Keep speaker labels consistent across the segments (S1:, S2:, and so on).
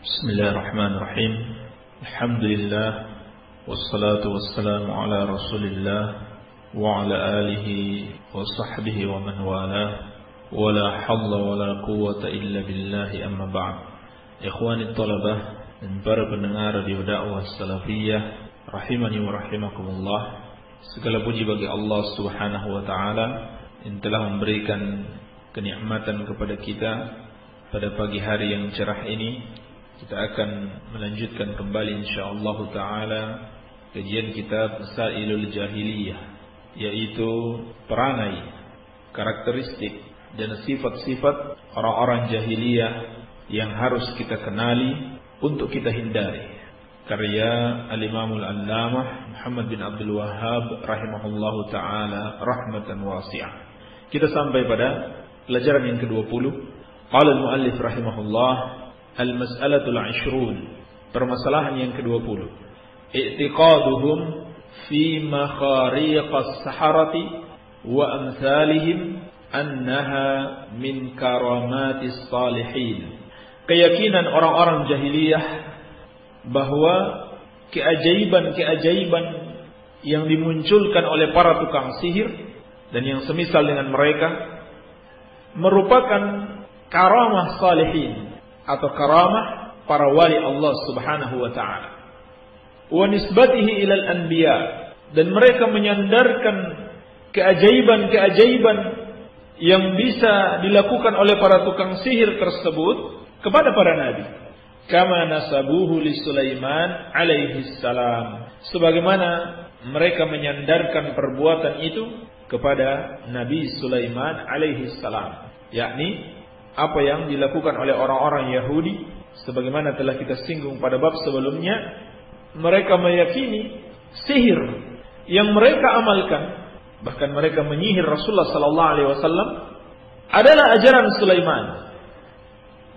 S1: Bismillahirrahmanirrahim. Alhamdulillah wassalatu wassalamu ala Rasulillah wa ala alihi wa sahbihi wa man wala wa la hawla wa la quwwata illa billahi amma ba'd. Ikhwani thalabah dan para pendengar radio dakwah salafiyah rahimani wa rahimakumullah. Segala puji bagi Allah Subhanahu wa taala yang telah memberikan kenikmatan kepada kita pada pagi hari yang cerah ini. Kita akan melanjutkan kembali insyaallah taala kajian kitab Masailul Jahiliyah, yaitu perangai, karakteristik dan sifat-sifat orang-orang jahiliyah yang harus kita kenali untuk kita hindari. Karya Al-Imamul Allamah Muhammad bin Abdul Wahhab rahimahullahu taala rahmatan wasi'ah. Kita sampai pada pelajaran yang ke-20. Qala al-muallif rahimahullah Al-Mas'alatul 20, permasalahan yang ke-20. I'tiqaduhum fi makhariqas saharati wa amsalihim annaha min karamatis salihin. Keyakinan orang-orang jahiliyah bahwa keajaiban-keajaiban yang dimunculkan oleh para tukang sihir dan yang semisal dengan mereka merupakan karamah salihin atau karamah para wali Allah Subhanahu wa taala. Wa nisbatihi ilal anbiya, dan mereka menyandarkan keajaiban-keajaiban yang bisa dilakukan oleh para tukang sihir tersebut kepada para nabi. Kama nasabuhu li Sulaiman alaihi salam, sebagaimana mereka menyandarkan perbuatan itu kepada Nabi Sulaiman alaihi salam, yakni apa yang dilakukan oleh orang-orang Yahudi, sebagaimana telah kita singgung pada bab sebelumnya. Mereka meyakini sihir yang mereka amalkan, bahkan mereka menyihir Rasulullah sallallahu alaihi wasallam, adalah ajaran Sulaiman.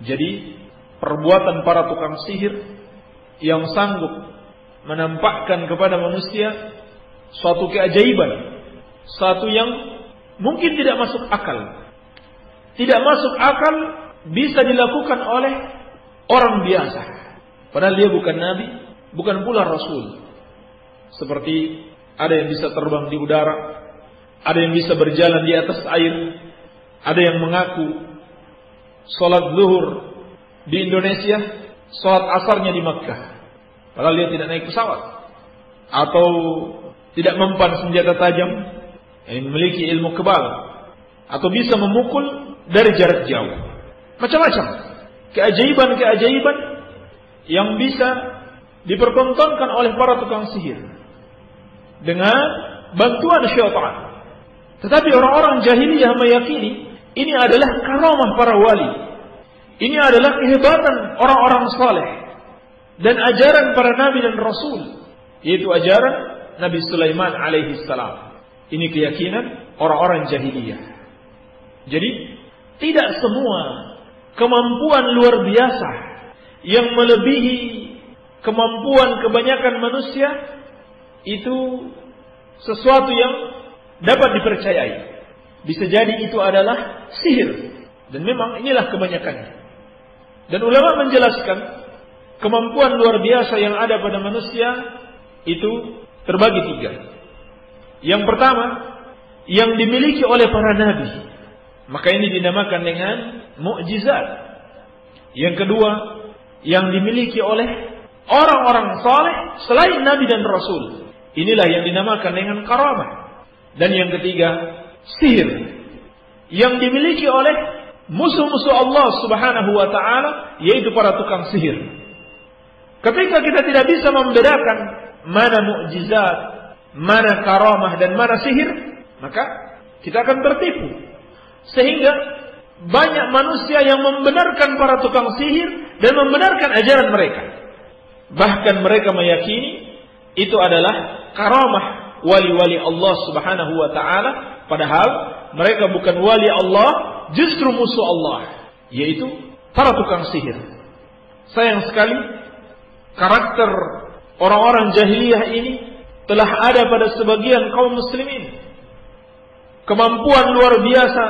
S1: Jadi perbuatan para tukang sihir yang sanggup menampakkan kepada manusia suatu keajaiban, suatu yang mungkin tidak masuk akal, tidak masuk akal, bisa dilakukan oleh orang biasa. Padahal dia bukan nabi, bukan pula rasul. Seperti ada yang bisa terbang di udara, ada yang bisa berjalan di atas air, ada yang mengaku sholat zuhur di Indonesia, sholat asarnya di Makkah, padahal dia tidak naik pesawat, atau tidak mempan senjata tajam, yang memiliki ilmu kebal, atau bisa memukul dari jarak jauh. Macam-macam keajaiban-keajaiban yang bisa dipertontonkan oleh para tukang sihir dengan bantuan syaitan. Tetapi orang-orang jahiliyah meyakini ini adalah karamah para wali, ini adalah kehebatan orang-orang saleh dan ajaran para nabi dan rasul, yaitu ajaran Nabi Sulaiman alaihi salam. Ini keyakinan orang-orang jahiliyah. Jadi tidak semua kemampuan luar biasa yang melebihi kemampuan kebanyakan manusia itu sesuatu yang dapat dipercayai. Bisa jadi itu adalah sihir, dan memang inilah kebanyakannya. Dan ulama menjelaskan kemampuan luar biasa yang ada pada manusia itu terbagi 3. Yang pertama, yang dimiliki oleh para nabi, maka ini dinamakan dengan mukjizat. Yang kedua, yang dimiliki oleh orang-orang saleh selain nabi dan rasul, inilah yang dinamakan dengan karamah. Dan yang ketiga, sihir yang dimiliki oleh musuh-musuh Allah Subhanahu wa taala, yaitu para tukang sihir. Ketika kita tidak bisa membedakan mana mukjizat, mana karamah dan mana sihir, maka kita akan tertipu. Sehingga banyak manusia yang membenarkan para tukang sihir dan membenarkan ajaran mereka. Bahkan mereka meyakini itu adalah karamah wali-wali Allah Subhanahu wa taala, padahal mereka bukan wali Allah, justru musuh Allah, yaitu para tukang sihir. Sayang sekali, karakter orang-orang jahiliyah ini telah ada pada sebagian kaum muslimin. Kemampuan luar biasa,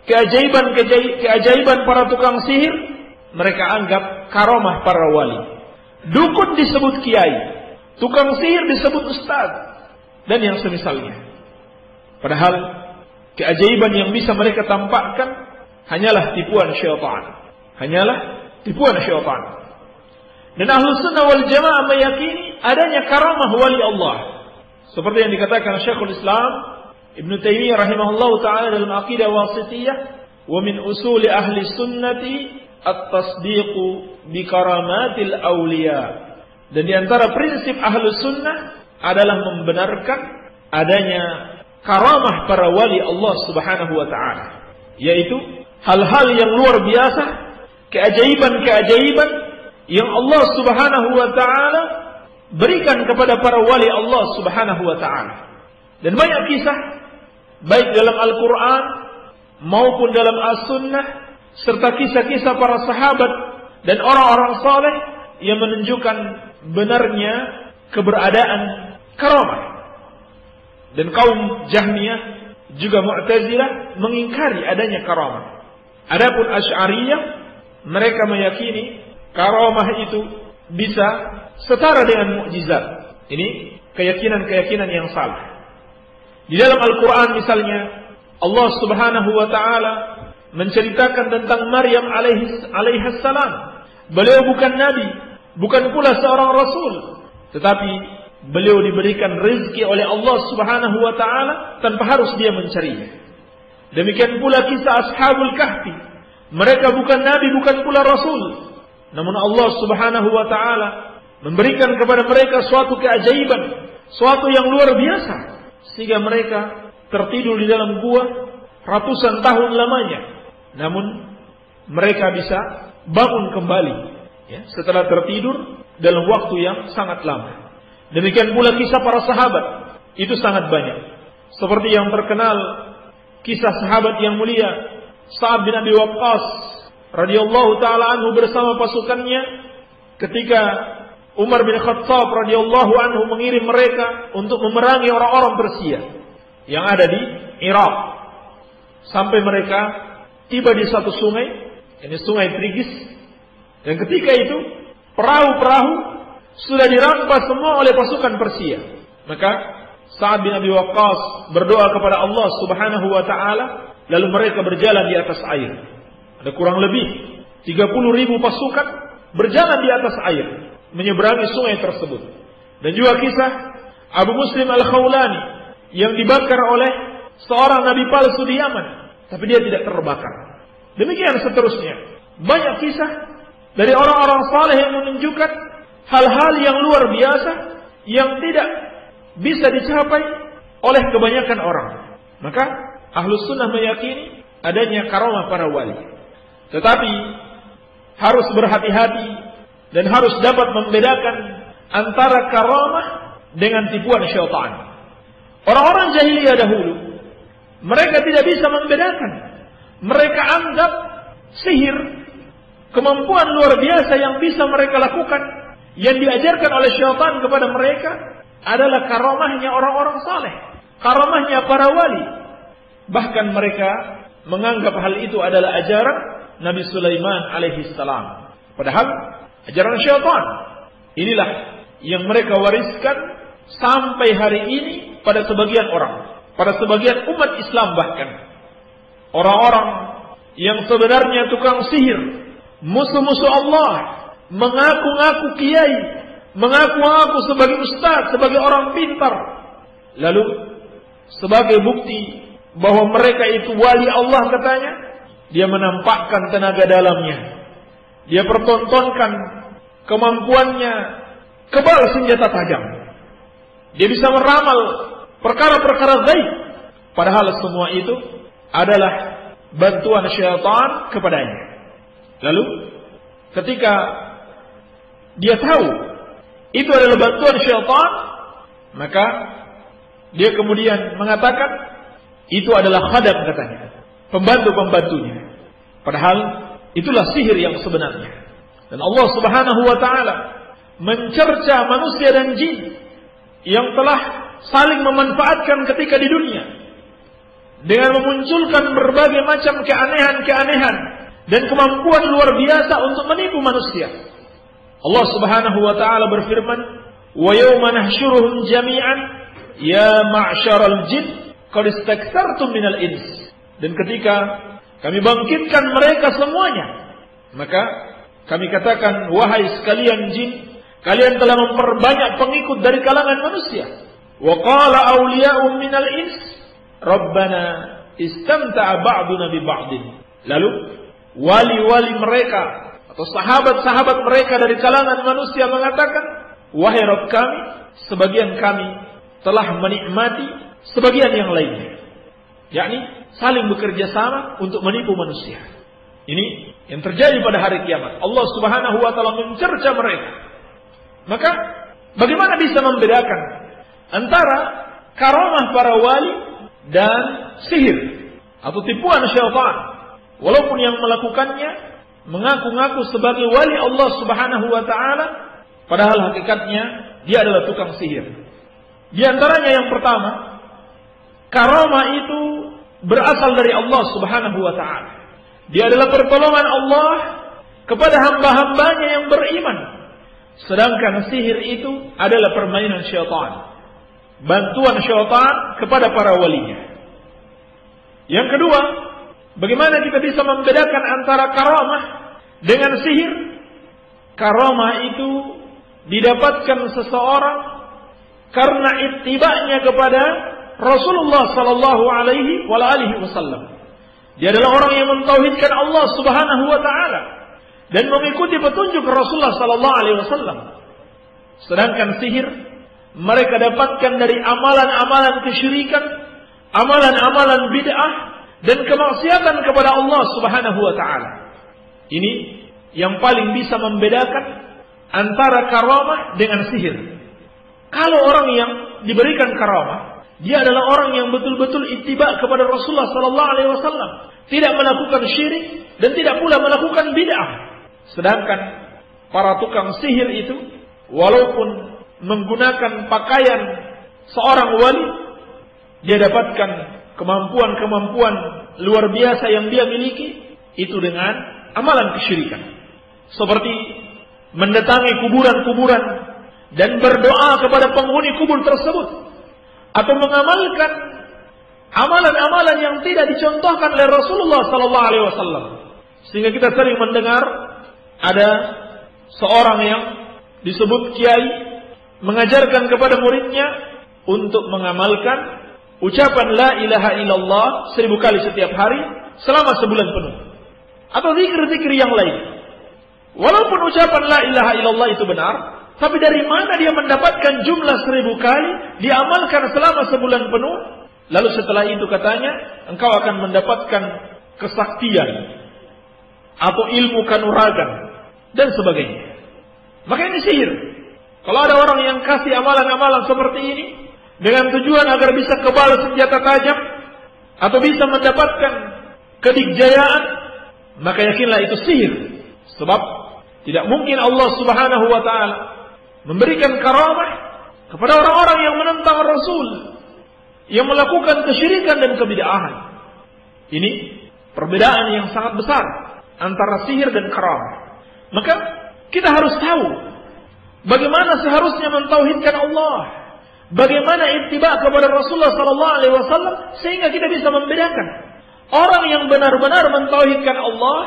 S1: keajaiban para tukang sihir mereka anggap karamah para wali. Dukun disebut kiai, tukang sihir disebut ustaz, dan yang semisalnya. Padahal keajaiban yang bisa mereka tampakkan hanyalah tipuan syaitan. Hanyalah tipuan syaitan. Dan Ahlus Sunnah wal Jamaah meyakini adanya karamah wali Allah. Seperti yang dikatakan Syekhul Islam Ibnu Taimiyah rahimahullahu taala dalam Aqidah Wasithiyah, "Wa min usuli ahli sunnati at-tasdiqu bi karamatil awliya." Dan di antara prinsip Ahlus Sunnah adalah membenarkan adanya karamah para wali Allah Subhanahu wa taala, yaitu hal-hal yang luar biasa, keajaiban-keajaiban yang Allah Subhanahu wa taala berikan kepada para wali Allah Subhanahu wa taala. Dan banyak kisah baik dalam Al-Qur'an maupun dalam As-Sunnah serta kisah-kisah para sahabat dan orang-orang saleh yang menunjukkan benarnya keberadaan karamah. Dan kaum Jahmiyah juga Mu'tazilah mengingkari adanya karamah. Adapun Asy'ariyah, mereka meyakini karamah itu bisa setara dengan mukjizat. Ini keyakinan-keyakinan yang salah. Di dalam Al-Quran misalnya, Allah Subhanahu wa ta'ala menceritakan tentang Maryam alaihissalam. Beliau bukan nabi, bukan pula seorang rasul, tetapi beliau diberikan rezeki oleh Allah Subhanahu wa ta'ala tanpa harus dia mencarinya. Demikian pula kisah Ashabul Kahfi. Mereka bukan nabi, bukan pula rasul, namun Allah Subhanahu wa ta'ala memberikan kepada mereka suatu keajaiban, suatu yang luar biasa, sehingga mereka tertidur di dalam gua ratusan tahun lamanya, namun mereka bisa bangun kembali setelah tertidur dalam waktu yang sangat lama. Demikian pula kisah para sahabat, itu sangat banyak. Seperti yang terkenal kisah sahabat yang mulia Sa'ad bin Abi Waqqas radhiyallahu taala anhu bersama pasukannya ketika Umar bin Khattab radhiyallahu anhu mengirim mereka untuk memerangi orang-orang Persia yang ada di Irak. Sampai mereka tiba di satu sungai, ini sungai Trigis. Dan ketika itu perahu-perahu sudah dirampas semua oleh pasukan Persia. Maka Sa'ad bin Abi Waqqas berdoa kepada Allah Subhanahu wa taala, lalu mereka berjalan di atas air. Ada kurang lebih 30.000 pasukan berjalan di atas air menyeberangi sungai tersebut. Dan juga kisah Abu Muslim Al-Khawlani yang dibakar oleh seorang nabi palsu di Yaman, tapi dia tidak terbakar. Demikian seterusnya. Banyak kisah dari orang-orang saleh yang menunjukkan hal-hal yang luar biasa yang tidak bisa dicapai oleh kebanyakan orang. Maka Ahlus Sunnah meyakini adanya karamah para wali. Tetapi harus berhati-hati dan harus dapat membedakan antara karamah dengan tipuan syaitan. Orang-orang jahiliyah dahulu, mereka tidak bisa membedakan. Mereka anggap sihir, kemampuan luar biasa yang bisa mereka lakukan, yang diajarkan oleh syaitan kepada mereka adalah karamahnya orang-orang saleh, karamahnya para wali. Bahkan mereka menganggap hal itu adalah ajaran Nabi Sulaiman alaihissalam. Padahal ajaran syaitan. Inilah yang mereka wariskan sampai hari ini pada sebagian orang, pada sebagian umat Islam bahkan. Orang-orang yang sebenarnya tukang sihir, musuh-musuh Allah, mengaku-ngaku kiai, mengaku-ngaku sebagai ustaz, sebagai orang pintar. Lalu sebagai bukti bahwa mereka itu wali Allah katanya, dia menampakkan tenaga dalamnya. Dia pertontonkan kemampuannya kebal senjata tajam. Dia bisa meramal perkara-perkara gaib. Padahal semua itu adalah bantuan syaitan kepadanya. Lalu ketika dia tahu itu adalah bantuan syaitan, maka dia kemudian mengatakan itu adalah khadam katanya, pembantu-pembantunya. Padahal itulah sihir yang sebenarnya. Dan Allah Subhanahu wa taala mencerca manusia dan jin yang telah saling memanfaatkan ketika di dunia dengan memunculkan berbagai macam keanehan-keanehan dan kemampuan luar biasa untuk menipu manusia. Allah Subhanahu wa taala berfirman, "Wa yawma nahsyuruhum jami'an ya ma'syaral jin qad istakthartum minal ins." Dan ketika kami bangkitkan mereka semuanya, maka kami katakan, wahai sekalian jin, kalian telah memperbanyak pengikut dari kalangan manusia. Wa qala awliya'um minal ins rabbana istamta'a ba'duna bi ba'din. Lalu wali-wali mereka atau sahabat-sahabat mereka dari kalangan manusia mengatakan, wahai Rabb kami, sebagian kami telah menikmati sebagian yang lainnya. Yakni saling bekerja sama untuk menipu manusia. Ini yang terjadi pada hari kiamat. Allah Subhanahu wa taala mencerca mereka. Maka bagaimana bisa membedakan antara karamah para wali dan sihir atau tipuan syaitan? Walaupun yang melakukannya mengaku-ngaku sebagai wali Allah Subhanahu wa taala, padahal hakikatnya dia adalah tukang sihir. Di antaranya yang pertama, karamah itu berasal dari Allah Subhanahu wa taala. Dia adalah pertolongan Allah kepada hamba-hambanya yang beriman. Sedangkan sihir itu adalah permainan syaitan, bantuan syaitan kepada para walinya. Yang kedua, bagaimana kita bisa membedakan antara karamah dengan sihir? Karamah itu didapatkan seseorang karena ittiba'nya kepada Rasulullah sallallahu alaihi wasallam. Dia adalah orang yang mentauhidkan Allah Subhanahu wa taala dan mengikuti petunjuk Rasulullah sallallahu alaihi wasallam. Sedangkan sihir mereka dapatkan dari amalan-amalan kesyirikan, amalan-amalan bid'ah dan kemaksiatan kepada Allah Subhanahu wa taala. Ini yang paling bisa membedakan antara karamah dengan sihir. Kalau orang yang diberikan karamah, dia adalah orang yang betul-betul ittiba kepada Rasulullah sallallahu alaihi wasallam, tidak melakukan syirik dan tidak pula melakukan bid'ah. Sedangkan para tukang sihir itu walaupun menggunakan pakaian seorang wali, dia dapatkan kemampuan-kemampuan luar biasa yang dia miliki itu dengan amalan kesyirikan. Seperti mendatangi kuburan-kuburan dan berdoa kepada penghuni kubur tersebut, atau mengamalkan amalan-amalan yang tidak dicontohkan oleh Rasulullah sallallahu alaihi wasallam. Sehingga kita sering mendengar ada seorang yang disebut kiai mengajarkan kepada muridnya untuk mengamalkan ucapan la ilaha illallah 1000 kali setiap hari selama sebulan penuh, atau zikir-zikir yang lain. Walaupun ucapan la ilaha illallah itu benar, tapi dari mana dia mendapatkan jumlah 1000 kali diamalkan selama sebulan penuh? Lalu setelah itu katanya, engkau akan mendapatkan kesaktian atau ilmu kanuragan dan sebagainya. Maka ini sihir. Kalau ada orang yang kasih amalan-amalan seperti ini dengan tujuan agar bisa kebal senjata tajam atau bisa mendapatkan kedikjayaan, maka yakinlah itu sihir. Sebab tidak mungkin Allah Subhanahu wa taala memberikan karamah kepada orang-orang yang menentang Rasul, yang melakukan kesyirikan dan kebid'ahan. Ini perbedaan yang sangat besar antara sihir dan karamah. Maka kita harus tahu bagaimana seharusnya mentauhidkan Allah, bagaimana ittiba kepada Rasulullah sallallahu alaihi wasallam, sehingga kita bisa membedakan orang yang benar-benar mentauhidkan Allah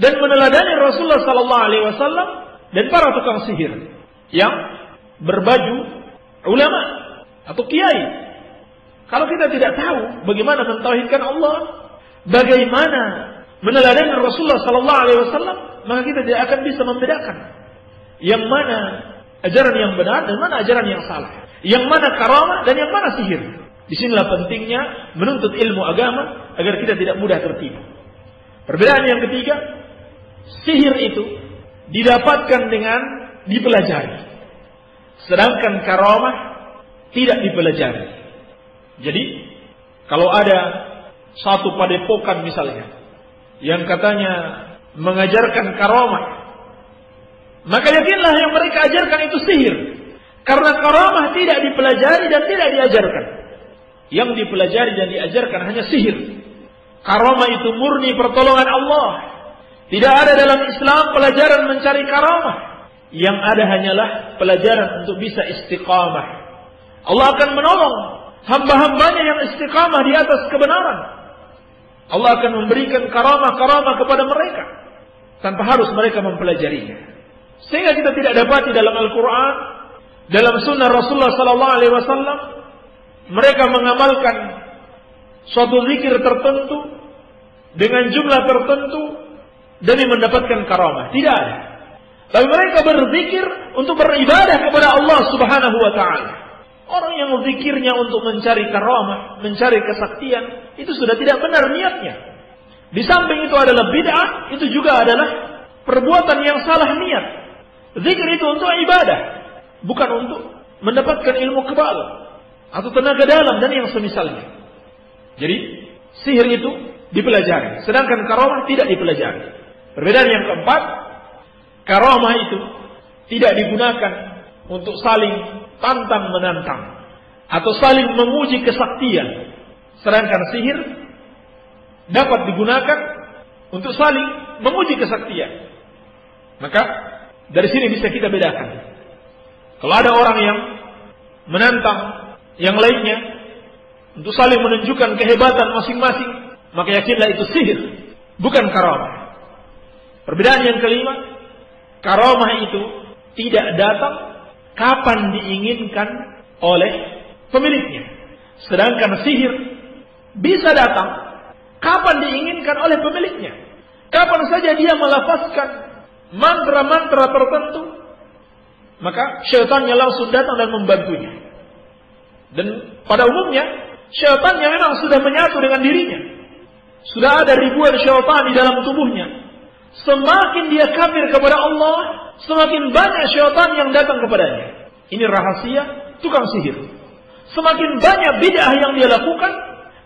S1: dan meneladani Rasulullah sallallahu alaihi wasallam dan para tukang sihir yang berbaju ulama atau kiai. Kalau kita tidak tahu bagaimana mentauhidkan Allah, bagaimana meneladani Rasulullah sallallahu alaihi wasallam, maka kita tidak akan bisa membedakan yang mana ajaran yang benar dan mana ajaran yang salah, yang mana karamah dan yang mana sihir. Disinilah pentingnya menuntut ilmu agama agar kita tidak mudah tertipu. Perbedaan yang ketiga, sihir itu didapatkan dengan dipelajari, sedangkan karamah tidak dipelajari. Jadi kalau ada satu padepokan misalnya yang katanya mengajarkan karamah, maka yakinlah yang mereka ajarkan itu sihir, karena karamah tidak dipelajari dan tidak diajarkan. Yang dipelajari dan diajarkan hanya sihir. Karamah itu murni pertolongan Allah Tidak ada dalam Islam pelajaran mencari karamah. Yang ada hanyalah pelajaran untuk bisa istiqamah. Allah akan menolong hamba-hambanya yang istiqamah di atas kebenaran. Allah akan memberikan karamah-karamah kepada mereka tanpa harus mereka mempelajarinya. Sehingga kita tidak dapati dalam Al-Quran, dalam sunnah Rasulullah SAW, mereka mengamalkan suatu zikir tertentu dengan jumlah tertentu demi mendapatkan karamah. Tidak ada. Tapi mereka berzikir untuk beribadah kepada Allah Subhanahu wa ta'ala. Orang yang zikirnya untuk mencari karamah, mencari kesaktian, itu sudah tidak benar niatnya. Di samping itu adalah bid'ah, itu juga adalah perbuatan yang salah niat. Zikir itu untuk ibadah, bukan untuk mendapatkan ilmu kebal atau tenaga dalam dan yang semisalnya. Jadi sihir itu dipelajari, sedangkan karamah tidak dipelajari. Perbedaan yang keempat, karamah itu tidak digunakan untuk saling tantang menantang atau saling menguji kesaktian, sedangkan sihir dapat digunakan untuk saling menguji kesaktian. Maka dari sini bisa kita bedakan. Kalau ada orang yang menantang yang lainnya untuk saling menunjukkan kehebatan masing-masing, maka yakinlah itu sihir, bukan karamah. Perbedaan yang kelima, karamah itu tidak datang kapan diinginkan oleh pemiliknya. Sedangkan sihir bisa datang kapan diinginkan oleh pemiliknya. Kapan saja dia melafazkan mantra-mantra tertentu, maka syaitannya langsung datang dan membantunya. Dan pada umumnya syaitannya memang sudah menyatu dengan dirinya. Sudah ada ribuan syaitan di dalam tubuhnya. Semakin dia kafir kepada Allah, semakin banyak syaitan yang datang kepadanya. Ini rahasia tukang sihir. Semakin banyak bid'ah yang dia lakukan,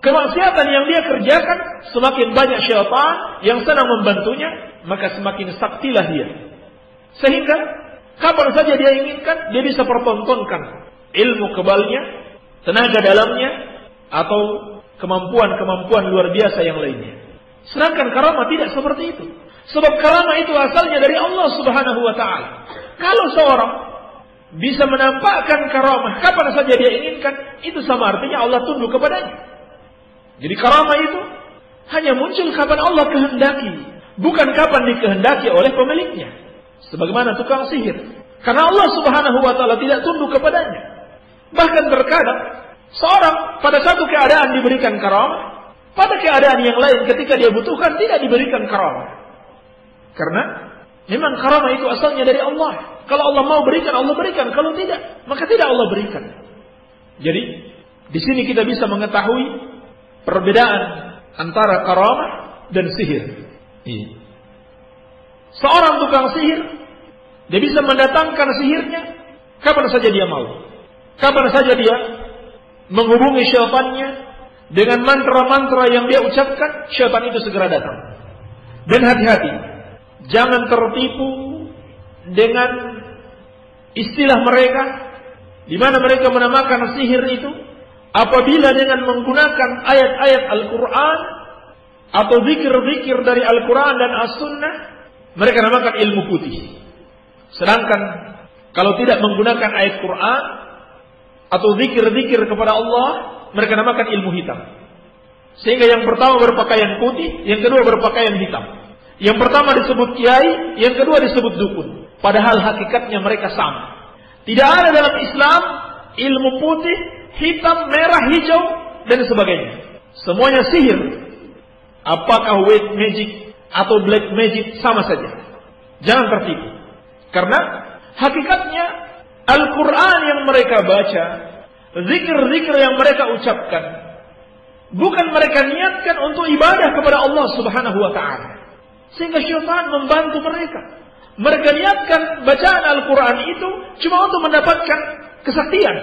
S1: kemaksiatan yang dia kerjakan, semakin banyak syaitan yang senang membantunya, maka semakin saktilah dia. Sehingga kapan saja dia inginkan, dia bisa pertontonkan ilmu kebalnya, tenaga dalamnya, atau kemampuan-kemampuan luar biasa yang lainnya. Sedangkan karamah tidak seperti itu. Sebab karamah itu asalnya dari Allah Subhanahu wa ta'ala. Kalau seorang bisa menampakkan karamah kapan saja dia inginkan, itu sama artinya Allah tunduk kepadanya. Jadi karamah itu hanya muncul kapan Allah kehendaki, bukan kapan dikehendaki oleh pemiliknya. Sebagaimana tukang sihir. Karena Allah Subhanahu wa ta'ala tidak tunduk kepadanya. Bahkan terkadang seorang pada satu keadaan diberikan karamah, pada keadaan yang lain ketika dia butuhkan tidak diberikan karamah. Karena memang karamah itu asalnya dari Allah. Kalau Allah mau berikan, Allah berikan. Kalau tidak, maka tidak Allah berikan. Jadi di sini kita bisa mengetahui perbedaan antara karamah dan sihir. Seorang tukang sihir, dia bisa mendatangkan sihirnya kapan saja dia mau. Kapan saja dia menghubungi syaitannya dengan mantra-mantra yang dia ucapkan, syaitan itu segera datang. Dan hati-hati, jangan tertipu dengan istilah mereka di mana mereka menamakan sihir itu apabila dengan menggunakan ayat-ayat Al-Quran atau zikir-zikir dari Al-Quran dan As-Sunnah, mereka namakan ilmu putih. Sedangkan kalau tidak menggunakan ayat Quran atau zikir-zikir kepada Allah, mereka namakan ilmu hitam. Sehingga yang pertama berpakaian putih, yang kedua berpakaian hitam. Yang pertama disebut kiai, yang kedua disebut dukun. Padahal hakikatnya mereka sama. Tidak ada dalam Islam ilmu putih, hitam, merah, hijau, dan sebagainya. Semuanya sihir. Apakah white magic atau black magic, sama saja. Jangan tertipu. Karena hakikatnya Al-Quran yang mereka baca, zikir-zikir yang mereka ucapkan, bukan mereka niatkan untuk ibadah kepada Allah Subhanahu wa ta'ala. Sehingga syaitan membantu mereka. Mereka niatkan bacaan Al-Quran itu cuma untuk mendapatkan kesaktian.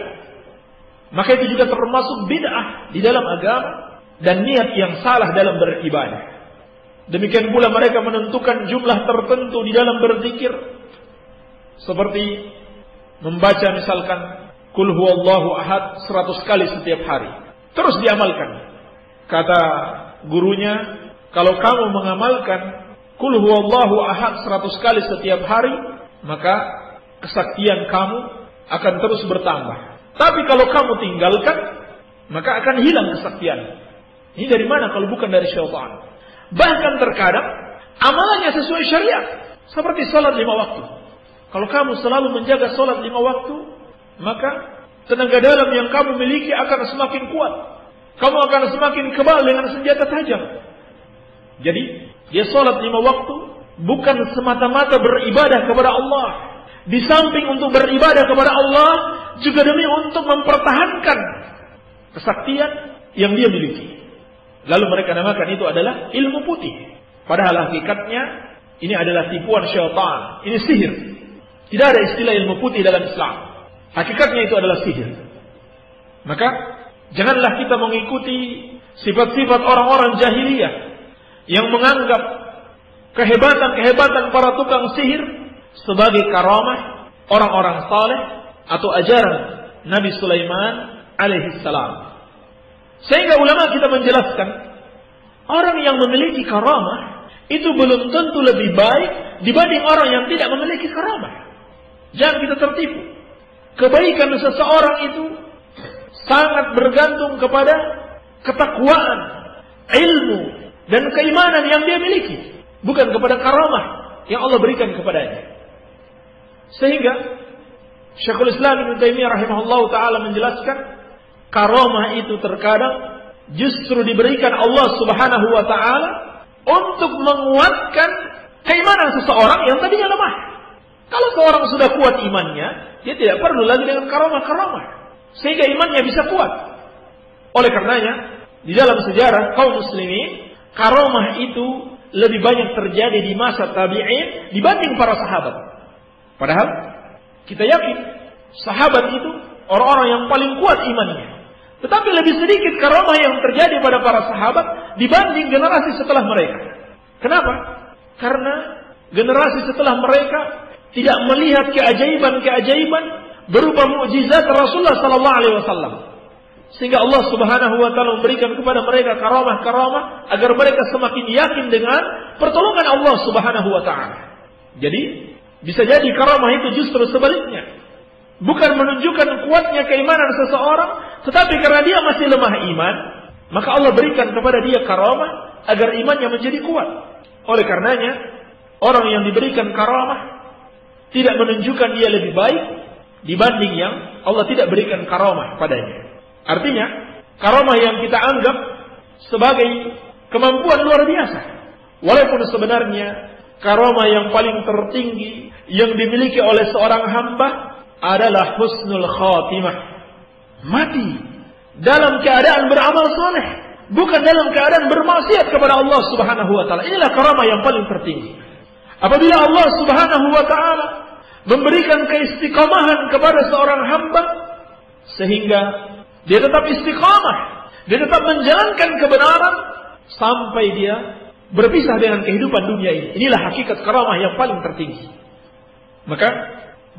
S1: Maka itu juga termasuk bid'ah di dalam agama dan niat yang salah dalam beribadah. Demikian pula mereka menentukan jumlah tertentu di dalam berzikir. Seperti membaca misalkan Qul huwallahu ahad 100 kali setiap hari. Terus diamalkan. Kata gurunya, kalau kamu mengamalkan Qul huwallahu ahad 100 kali setiap hari, maka kesaktian kamu akan terus bertambah. Tapi kalau kamu tinggalkan, maka akan hilang kesaktian. Ini dari mana kalau bukan dari syaitan? Bahkan terkadang amalannya sesuai syariat, seperti salat 5 waktu. Kalau kamu selalu menjaga salat 5 waktu, maka tenaga dalam yang kamu miliki akan semakin kuat. Kamu akan semakin kebal dengan senjata tajam. Jadi, dia salat 5 waktu bukan semata-mata beribadah kepada Allah. Di samping untuk beribadah kepada Allah, juga demi untuk mempertahankan kesaktian yang dia miliki. Lalu mereka namakan itu adalah ilmu putih. Padahal hakikatnya ini adalah tipuan syaitan. Ini sihir. Tidak ada istilah ilmu putih dalam Islam. Hakikatnya itu adalah sihir. Maka janganlah kita mengikuti sifat-sifat orang-orang jahiliyah yang menganggap kehebatan-kehebatan para tukang sihir sebagai karamah orang-orang saleh atau ajaran Nabi Sulaiman alaihissalam. Sehingga ulama kita menjelaskan, orang yang memiliki karamah itu belum tentu lebih baik dibanding orang yang tidak memiliki karamah. Jangan kita tertipu. Kebaikan seseorang itu sangat bergantung kepada ketakwaan, ilmu, dan keimanan yang dia miliki, bukan kepada karamah yang Allah berikan kepadanya. Sehingga Syekhul Islam Ibnu Taimiyah rahimahullahu taala menjelaskan, karamah itu terkadang justru diberikan Allah Subhanahu wa taala untuk menguatkan keimanan seseorang yang tadinya lemah. Kalau seorang sudah kuat imannya, dia tidak perlu lagi dengan karamah-karamah, sehingga imannya bisa kuat. Oleh karenanya, di dalam sejarah kaum muslimin, karamah itu lebih banyak terjadi di masa tabi'in dibanding para sahabat. Padahal kita yakin sahabat itu orang-orang yang paling kuat imannya. Tetapi lebih sedikit karamah yang terjadi pada para sahabat dibanding generasi setelah mereka. Kenapa? Karena generasi setelah mereka tidak melihat keajaiban-keajaiban berupa mukjizat Rasulullah sallallahu alaihi wasallam. Sehingga Allah Subhanahu wa taala memberikan kepada mereka karamah-karamah agar mereka semakin yakin dengan pertolongan Allah Subhanahu wa taala. Jadi, bisa jadi karamah itu justru sebaliknya. Bukan menunjukkan kuatnya keimanan seseorang, tetapi karena dia masih lemah iman, maka Allah berikan kepada dia karamah agar imannya menjadi kuat. Oleh karenanya, orang yang diberikan karamah tidak menunjukkan dia lebih baik dibanding yang Allah tidak berikan karamah padanya. Artinya, karamah yang kita anggap sebagai kemampuan luar biasa, walaupun sebenarnya karamah yang paling tertinggi yang dimiliki oleh seorang hamba adalah husnul khatimah. Mati dalam keadaan beramal soleh, bukan dalam keadaan bermaksiat kepada Allah Subhanahu wa taala. Inilah karamah yang paling tertinggi. Apabila Allah Subhanahu wa taala memberikan keistiqamahan kepada seorang hamba sehingga dia tetap istiqamah, dia tetap menjalankan kebenaran sampai dia berpisah dengan kehidupan dunia ini. Inilah hakikat karamah yang paling tertinggi. Maka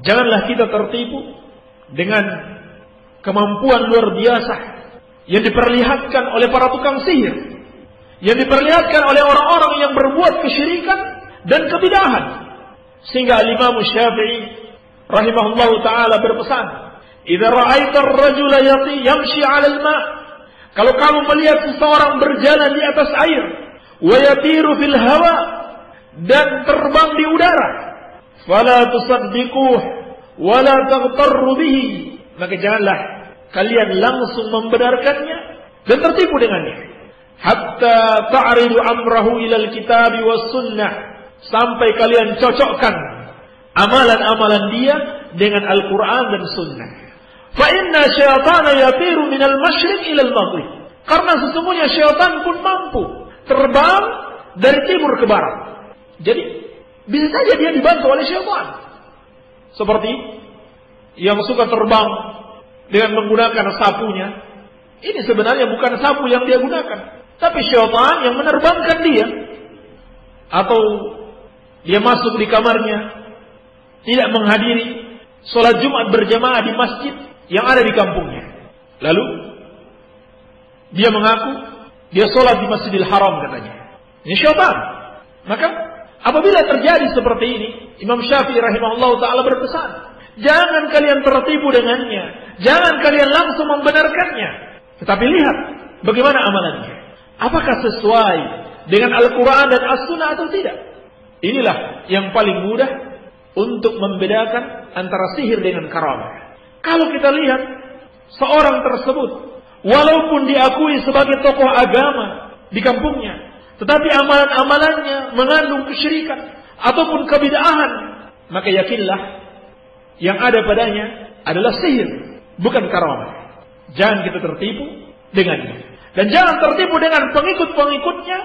S1: janganlah kita tertipu dengan kemampuan luar biasa yang diperlihatkan oleh para tukang sihir, yang diperlihatkan oleh orang-orang yang berbuat kesyirikan dan kebidahan. Sehingga Imam Syafi'i rahimahullahu taala berpesan, "Idza ra'aita ar-rajula yamshi 'ala al-ma'." Kalau kamu melihat seseorang berjalan di atas air, wa yatiru fil hawa, dan terbang di udara, fala tusaddiquh wa la taghtarru bihi, maka janganlah kalian langsung membenarkannya dan tertipu dengannya. Hatta ta'ridu amrahu ilal kitabi was sunnah, sampai kalian cocokkan amalan-amalan dia dengan Al-Quran dan Sunnah. Fa inna syaitana yatiru minal masyriq ilal maghrib, karena sesungguhnya syaitan pun mampu terbang dari timur ke barat. Jadi bisa saja dia dibantu oleh syaitan. Seperti yang suka terbang dengan menggunakan sapunya. Ini sebenarnya bukan sapu yang dia gunakan, tapi syaitan yang menerbangkan dia. Atau dia masuk di kamarnya, tidak menghadiri sholat Jumat berjamaah di masjid yang ada di kampungnya. Lalu dia mengaku dia sholat di Masjidil Haram katanya. Ini syaitan. Maka Apabila terjadi seperti ini, Imam Syafi'i rahimahullah ta'ala berpesan, jangan kalian tertipu dengannya, jangan kalian langsung membenarkannya, tetapi lihat bagaimana amalannya. Apakah sesuai dengan Al-Quran dan As-Sunnah atau tidak? Inilah yang paling mudah untuk membedakan antara sihir dengan karamah. Kalau kita lihat seorang tersebut, walaupun diakui sebagai tokoh agama di kampungnya, tetapi amalan-amalannya mengandung kesyirikan ataupun kebid'ahan, maka yakinlah yang ada padanya adalah sihir, bukan karamah. Jangan kita tertipu dengannya. Dan jangan tertipu dengan pengikut-pengikutnya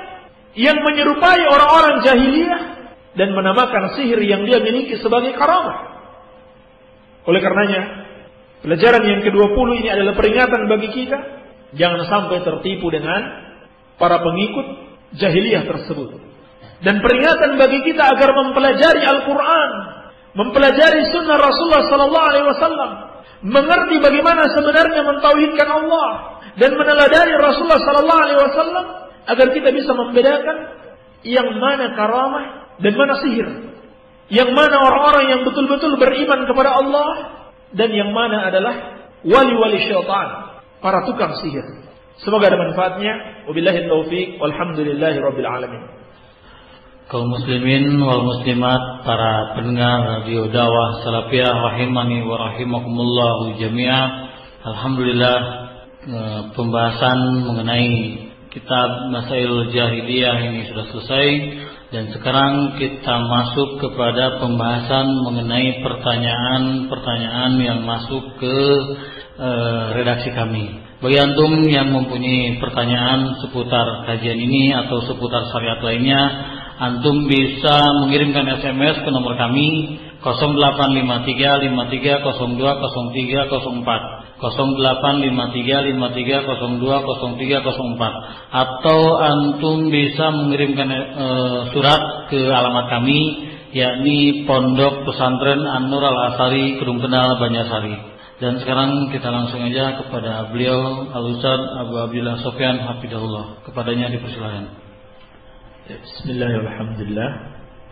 S1: yang menyerupai orang-orang jahiliyah dan menamakan sihir yang dia miliki sebagai karamah. Oleh karenanya, pelajaran yang ke-20 ini adalah peringatan bagi kita, jangan sampai tertipu dengan para pengikut jahiliyah tersebut. Dan peringatan bagi kita agar mempelajari Al-Quran, mempelajari sunnah Rasulullah SAW, mengerti bagaimana sebenarnya mentauhidkan Allah, dan meneladani Rasulullah SAW, agar kita bisa membedakan yang mana karamah dan mana sihir, yang mana orang-orang yang betul-betul beriman kepada Allah, dan yang mana adalah wali-wali syaitan, para tukang sihir. Semoga ada manfaatnya. Wabillahi taufiq, walhamdulillahi rabbil alamin.
S2: Kaum muslimin wal muslimat, para pendengar radio dakwah Salafiyah rahimani wa rahimakumullah jami'ah. Alhamdulillah, pembahasan mengenai kitab Masailul Jahiliyah ini sudah selesai, dan sekarang kita masuk kepada pembahasan mengenai pertanyaan-pertanyaan yang masuk ke redaksi kami. Bagi antum yang mempunyai pertanyaan seputar kajian ini atau seputar syariat lainnya, antum bisa mengirimkan SMS ke nomor kami 085353020304, 085353020304, atau antum bisa mengirimkan surat ke alamat kami, yakni Pondok Pesantren An-Nur Al-Asari, Kedung Kenal, Banjarsari. Dan sekarang kita langsung aja kepada beliau Al-Ustaz Abu Abdillah Sofyan hafizahullah. Kepadanya dipersilakan.
S1: Bismillahirrahmanirrahim.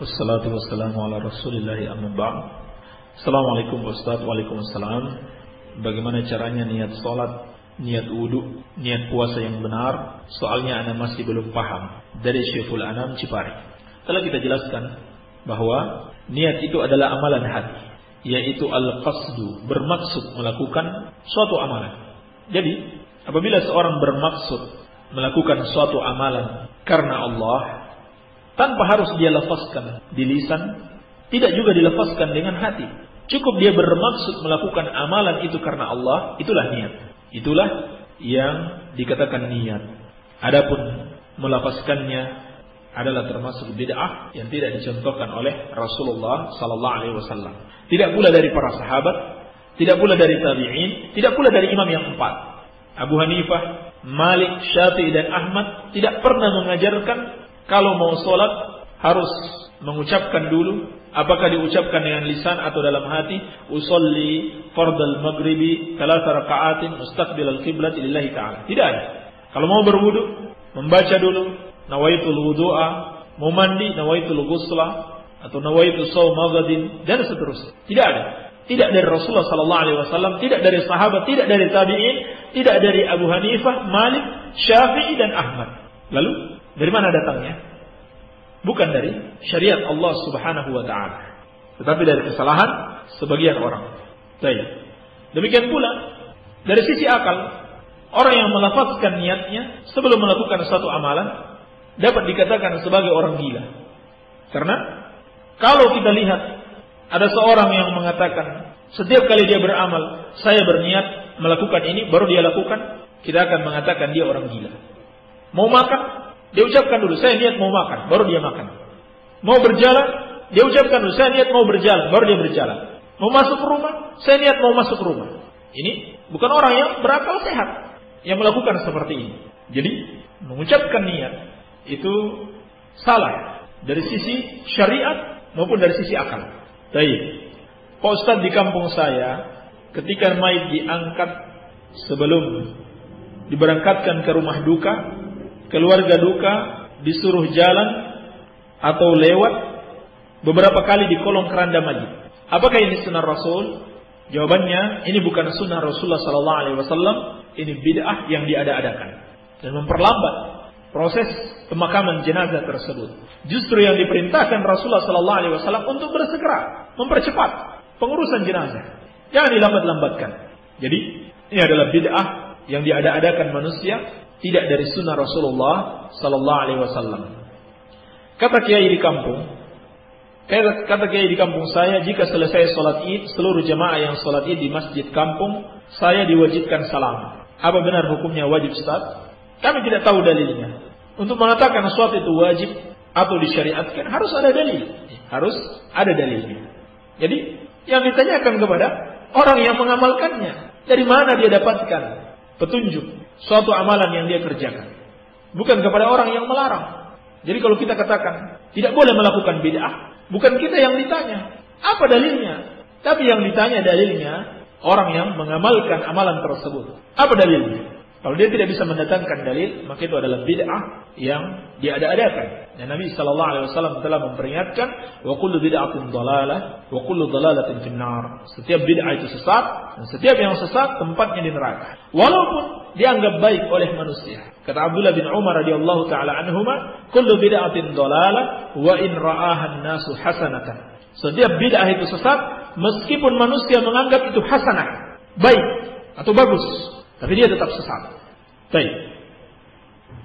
S1: Wassalatu wassalamu ala Rasulillah amma ba'd. Assalamualaikum Ustaz. Waalaikumsalam. Bagaimana caranya niat salat, niat wudu, niat puasa yang benar? Soalnya ana masih belum paham. Dari Syekhul Anam Cipari. Telah kita jelaskan bahwa niat itu adalah amalan hati, yaitu al-qasdu, bermaksud melakukan suatu amalan. Jadi, apabila seorang bermaksud melakukan suatu amalan karena Allah, tanpa harus dia lafazkan di lisan, tidak juga dilafazkan dengan hati, cukup dia bermaksud melakukan amalan itu karena Allah, itulah niat. Itulah yang dikatakan niat. Adapun melafazkannya adalah termasuk bid'ah yang tidak dicontohkan oleh Rasulullah sallallahu alaihi wasallam. Tidak pula dari para sahabat, tidak pula dari tabi'in, tidak pula dari imam yang empat. Abu Hanifah, Malik, Syafi'i dan Ahmad tidak pernah mengajarkan kalau mau sholat harus mengucapkan dulu, apakah diucapkan dengan lisan atau dalam hati, usolli fardal maghribi 3 raka'atin mustaqbilal qiblat lillahi ta'ala. Tidak ada. Kalau mau berwudu, membaca dulu nawaitul wudu'a, mau mandi nawaitul ghusla atau nawaitu shaum ghadin, dan seterusnya. Tidak ada. Tidak dari Rasulullah sallallahu alaihi wasallam, tidak dari sahabat, tidak dari tabi'in, tidak dari Abu Hanifah, Malik, Syafi'i dan Ahmad. Lalu dari mana datangnya? Bukan dari syariat Allah Subhanahu wa taala, tetapi dari kesalahan sebagian orang. Baik. Demikian pula dari sisi akal, orang yang melafazkan niatnya sebelum melakukan suatu amalan dapat dikatakan sebagai orang gila. Karena kalau kita lihat ada seorang yang mengatakan setiap kali dia beramal, saya berniat melakukan ini, baru dia lakukan, kita akan mengatakan dia orang gila. Mau makan, dia ucapkan dulu, saya niat mau makan, baru dia makan. Mau berjalan, dia ucapkan dulu, saya niat mau berjalan, baru dia berjalan. Mau masuk rumah, saya niat mau masuk rumah. Ini bukan orang yang berakal sehat yang melakukan seperti ini. Jadi mengucapkan niat itu salah dari sisi syariat maupun dari sisi akal. Baik. Pak Ustaz, di kampung saya ketika mayit diangkat sebelum diberangkatkan ke rumah duka, keluarga duka disuruh jalan atau lewat beberapa kali di kolong keranda masjid. Apakah ini sunnah Rasul? Jawabannya, ini bukan sunnah Rasulullah sallallahu alaihi wasallam, ini bid'ah yang diada-adakan dan memperlambat proses pemakaman jenazah tersebut. Justru yang diperintahkan Rasulullah sallallahu alaihi wasallam untuk bersegera mempercepat pengurusan jenazah. Jangan dilambat-lambatkan. Jadi, ini adalah bid'ah yang diada-adakan manusia, tidak dari sunnah Rasulullah sallallahu alaihi wasallam. Kata kiai di kampung saya, jika selesai sholat Id, seluruh jamaah yang sholat Id di masjid kampung, saya diwajibkan salam. Apa benar hukumnya wajib, Ustaz? Kami tidak tahu dalilnya. Untuk mengatakan sesuatu itu wajib atau disyariatkan, harus ada dalil. Harus ada dalilnya. Jadi, yang ditanyakan kepada orang yang mengamalkannya, dari mana dia dapatkan petunjuk suatu amalan yang dia kerjakan. Bukan kepada orang yang melarang. Jadi kalau kita katakan tidak boleh melakukan bid'ah, bukan kita yang ditanya apa dalilnya, tapi yang ditanya dalilnya orang yang mengamalkan amalan tersebut. Apa dalilnya? Kalau dia tidak bisa mendatangkan dalil, maka itu adalah bid'ah yang diada-adakan. Dan Nabi sallallahu alaihi wasallam telah memperingatkan, wa kullu bid'atin dhalalah wa kullu dhalalatin finnar. Setiap bid'ah itu sesat, dan setiap yang sesat tempatnya di neraka. Walaupun dianggap baik oleh manusia. Kata Abdullah bin Umar radhiyallahu taala anhuma, kullu bid'atin dhalalah wa in ra'aha an-nasu hasanatan. Setiap bid'ah itu sesat meskipun manusia menganggap itu hasanah, baik atau bagus, tapi dia tetap sesat. Baik.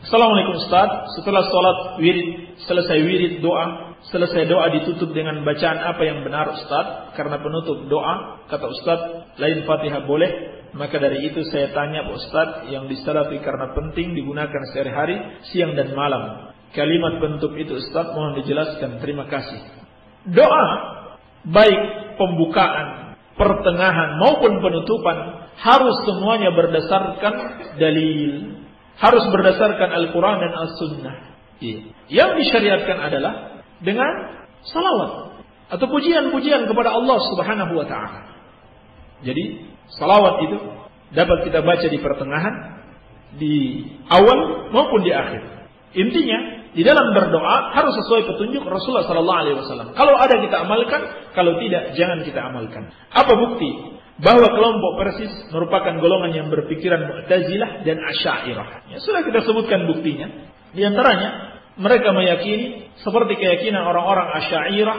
S1: Assalamualaikum Ustaz. Setelah sholat wirid, selesai wirid doa, selesai doa ditutup dengan bacaan apa yang benar Ustaz? Karena penutup doa, kata Ustaz, lain Fatihah boleh. Maka dari itu saya tanya Pak Ustaz, yang disalafi karena penting digunakan sehari-hari, siang dan malam. Kalimat penutup itu Ustaz, mohon dijelaskan. Terima kasih. Doa, baik pembukaan, pertengahan maupun penutupan, harus semuanya berdasarkan dalil. Harus berdasarkan Al-Quran dan As-Sunnah. Yang disyariatkan adalah dengan salawat atau pujian-pujian kepada Allah Subhanahu wa ta'ala. Jadi salawat itu dapat kita baca di pertengahan, di awal maupun di akhir. Intinya di dalam berdoa harus sesuai petunjuk Rasulullah sallallahu alaihi wasallam. Kalau ada kita amalkan, kalau tidak jangan kita amalkan. Apa bukti bahwa kelompok Persis merupakan golongan yang berpikiran Mu'tazilah dan Asy'ariyah? Ya, sudah kita sebutkan buktinya. Di antaranya mereka meyakini seperti keyakinan orang-orang Asy'ariyah,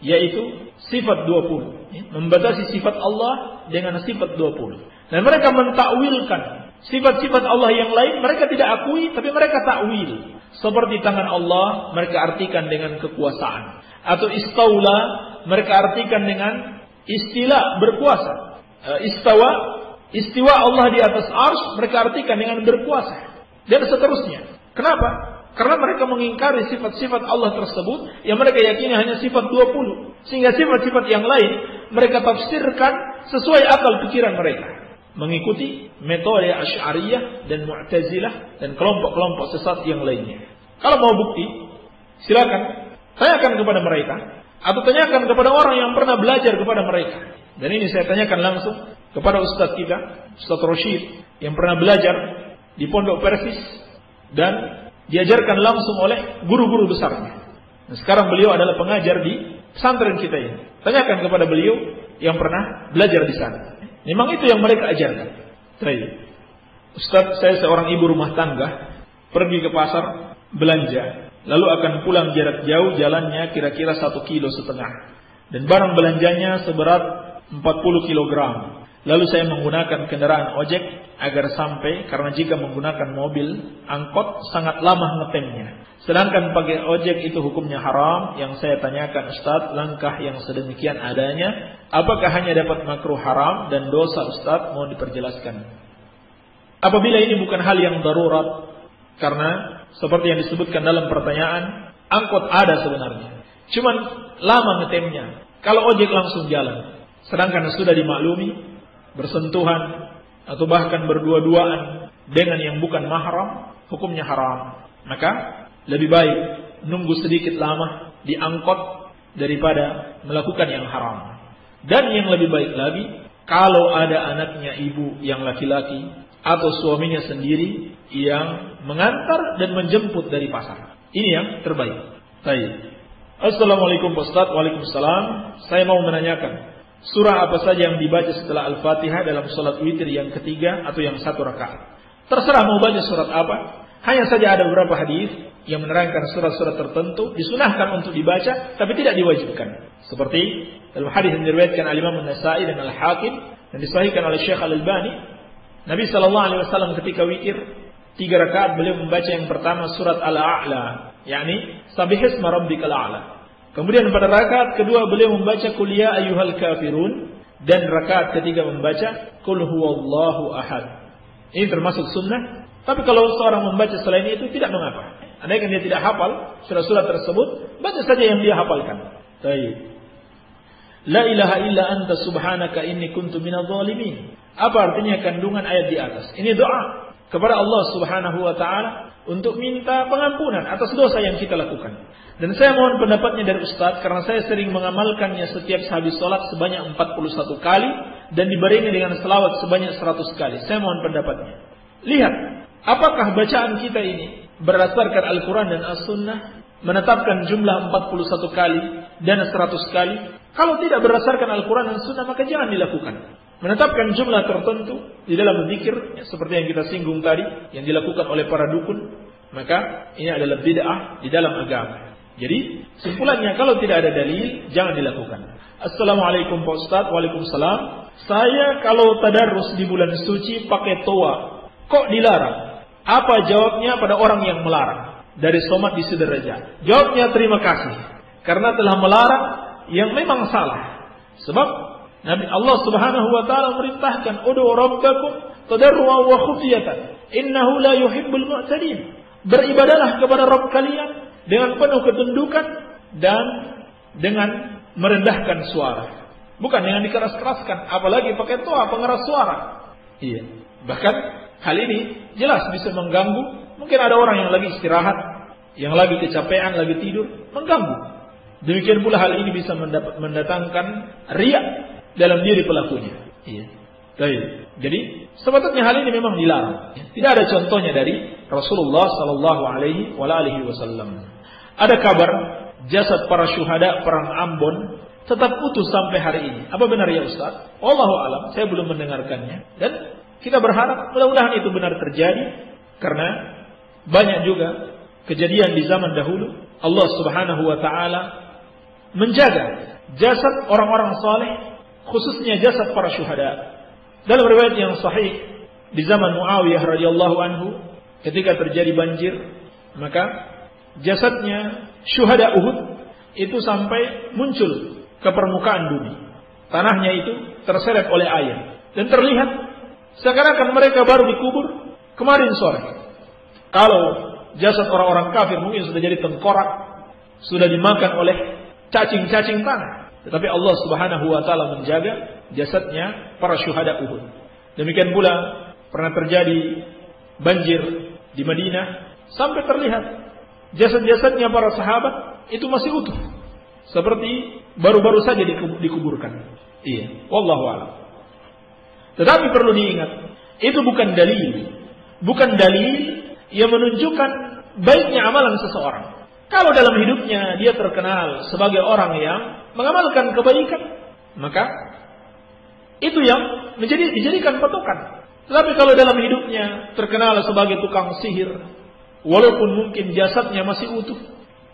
S1: yaitu sifat 20, membatasi sifat Allah dengan sifat 20. Dan mereka mentakwilkan sifat-sifat Allah yang lain, mereka tidak akui, tapi mereka takwil. Seperti tangan Allah, mereka artikan dengan kekuasaan. Atau istaula, mereka artikan dengan istilah berkuasa. Istiwa Allah di atas arsy, mereka artikan dengan berkuasa. Dan seterusnya. Kenapa? Karena mereka mengingkari sifat-sifat Allah tersebut yang mereka yakini hanya sifat 20. Sehingga sifat-sifat yang lain mereka tafsirkan sesuai akal pikiran mereka. Mengikuti metode Asy'ariyah dan Mu'tazilah dan kelompok-kelompok sesat yang lainnya. Kalau mau bukti, silakan tanyakan kepada mereka atau tanyakan kepada orang yang pernah belajar kepada mereka. Dan ini saya tanyakan langsung kepada Ustaz kita, Ustaz Rashid, yang pernah belajar di Pondok Persis dan diajarkan langsung oleh guru-guru besarnya. Nah, sekarang beliau adalah pengajar di pesantren kita ini. Tanyakan kepada beliau yang pernah belajar di sana. Memang itu yang mereka ajarkan. Baik. Ustaz, saya seorang ibu rumah tangga, pergi ke pasar belanja, lalu akan pulang jarak jauh, jalannya kira-kira 1,5 kilo. Dan barang belanjanya seberat 40 kilogram. Lalu saya menggunakan kendaraan ojek agar sampai, karena jika menggunakan mobil angkot sangat lama ngetemnya. Sedangkan pakai ojek itu hukumnya haram. Yang saya tanyakan Ustaz, langkah yang sedemikian adanya, apakah hanya dapat makruh haram dan dosa Ustaz? Mohon diperjelaskan. Apabila ini bukan hal yang darurat, karena seperti yang disebutkan dalam pertanyaan, angkot ada sebenarnya, cuman lama ngetemnya. Kalau ojek langsung jalan, sedangkan sudah dimaklumi bersentuhan atau bahkan berdua-duaan dengan yang bukan mahram, hukumnya haram. Maka lebih baik nunggu sedikit lama di angkot daripada melakukan yang haram. Dan yang lebih baik lagi, kalau ada anaknya ibu yang laki-laki atau suaminya sendiri yang mengantar dan menjemput dari pasar. Ini yang terbaik. Baik. Assalamualaikum Pak Ustaz. Waalaikumsalam. Saya mau menanyakan, surah apa saja yang dibaca setelah Al-Fatihah dalam salat witir yang ketiga atau yang satu rakaat? Terserah mau baca surat apa. Hanya saja ada beberapa hadis yang menerangkan surat-surat tertentu disunahkan untuk dibaca, tapi tidak diwajibkan. Seperti dalam hadis yang diriwayatkan oleh Imam An-Nasa'i dan Al-Hakim dan disahihkan oleh Syekh Al-Albani, Nabi sallallahu alaihi wasallam ketika witir 3 rakaat beliau membaca yang pertama surat Al-A'la, yakni Sabbihisma rabbikal a'la. Kemudian pada rakaat kedua beliau membaca Qul ya ayyuhal kafirun, dan rakaat ketiga membaca Qul huwallahu ahad. Ini termasuk sunnah, tapi kalau seorang membaca selain itu tidak mengapa. Andaikan dia tidak hafal surat-surat tersebut, baca saja yang dia hafalkan. Baik. La ilaha illa anta subhanaka inni kuntu minadh dhalimin. Apa artinya kandungan ayat di atas? Ini doa kepada Allah Subhanahu wa taala untuk minta pengampunan atas dosa yang kita lakukan. Dan saya mohon pendapatnya dari Ustaz, karena saya sering mengamalkannya setiap habis sholat sebanyak 41 kali dan dibarengi dengan selawat sebanyak 100 kali. Saya mohon pendapatnya. Lihat, apakah bacaan kita ini berdasarkan Al-Quran dan As-Sunnah menetapkan jumlah 41 kali dan 100 kali? Kalau tidak berdasarkan Al-Quran dan Sunnah, maka jangan dilakukan. Menetapkan jumlah tertentu di dalam zikir, seperti yang kita singgung tadi, yang dilakukan oleh para dukun, maka ini adalah bid'ah di dalam agama. Jadi, simpulannya kalau tidak ada dalil, jangan dilakukan. Assalamualaikum Pak Ustaz. Waalaikumsalam. Saya kalau tadarrus di bulan suci pakai toa, kok dilarang? Apa jawabnya pada orang yang melarang? Dari Somad di Sidoarjo. Jawabnya terima kasih, karena telah melarang yang memang salah. Sebab Nabi Allah Subhanahu wa taala merintahkan, "Ud'u rabbakum tadarruan wa khufyatan, innahu la yuhibbul mu'tadin." Beribadahlah kepada Rabb kalian dengan penuh ketundukan dan dengan merendahkan suara. Bukan dengan dikeras-keraskan, apalagi pakai toa pengeras suara. Iya. Bahkan hal ini jelas bisa mengganggu. Mungkin ada orang yang lagi istirahat, yang lagi kecapean, lagi tidur, mengganggu. Demikian pula hal ini bisa mendatangkan riya dalam diri pelakunya. Iya. Baik. Jadi sebetulnya hal ini memang dilarang. Tidak ada contohnya dari Rasulullah sallallahu alaihi wasallam. Ada kabar jasad para syuhada perang Ambon tetap utuh sampai hari ini. Apa benar ya Ustaz? Wallahu alam, saya belum mendengarkannya. Dan kita berharap mudah-mudahan itu benar terjadi, karena banyak juga kejadian di zaman dahulu Allah Subhanahu wa taala menjaga jasad orang-orang saleh, khususnya jasad para syuhada. Dalam riwayat yang sahih di zaman Muawiyah radhiyallahu anhu, ketika terjadi banjir, maka jasadnya syuhada Uhud itu sampai muncul ke permukaan bumi. Tanahnya itu terseret oleh air dan terlihat seakan-akan mereka baru dikubur kemarin sore. Kalau jasad orang-orang kafir mungkin sudah jadi tengkorak, sudah dimakan oleh cacing-cacing tanah. Tetapi Allah Subhanahu wa taala menjaga jasadnya para syuhada Uhud. Demikian pula pernah terjadi banjir di Madinah sampai terlihat jasad-jasadnya para sahabat itu masih utuh, seperti baru-baru saja dikuburkan. Iya, wallahu a'lam. Tetapi perlu diingat, itu bukan dalil yang menunjukkan baiknya amalan seseorang. Kalau dalam hidupnya dia terkenal sebagai orang yang mengamalkan kebaikan, maka itu yang dijadikan patokan. Tetapi kalau dalam hidupnya terkenal sebagai tukang sihir, walaupun mungkin jasadnya masih utuh,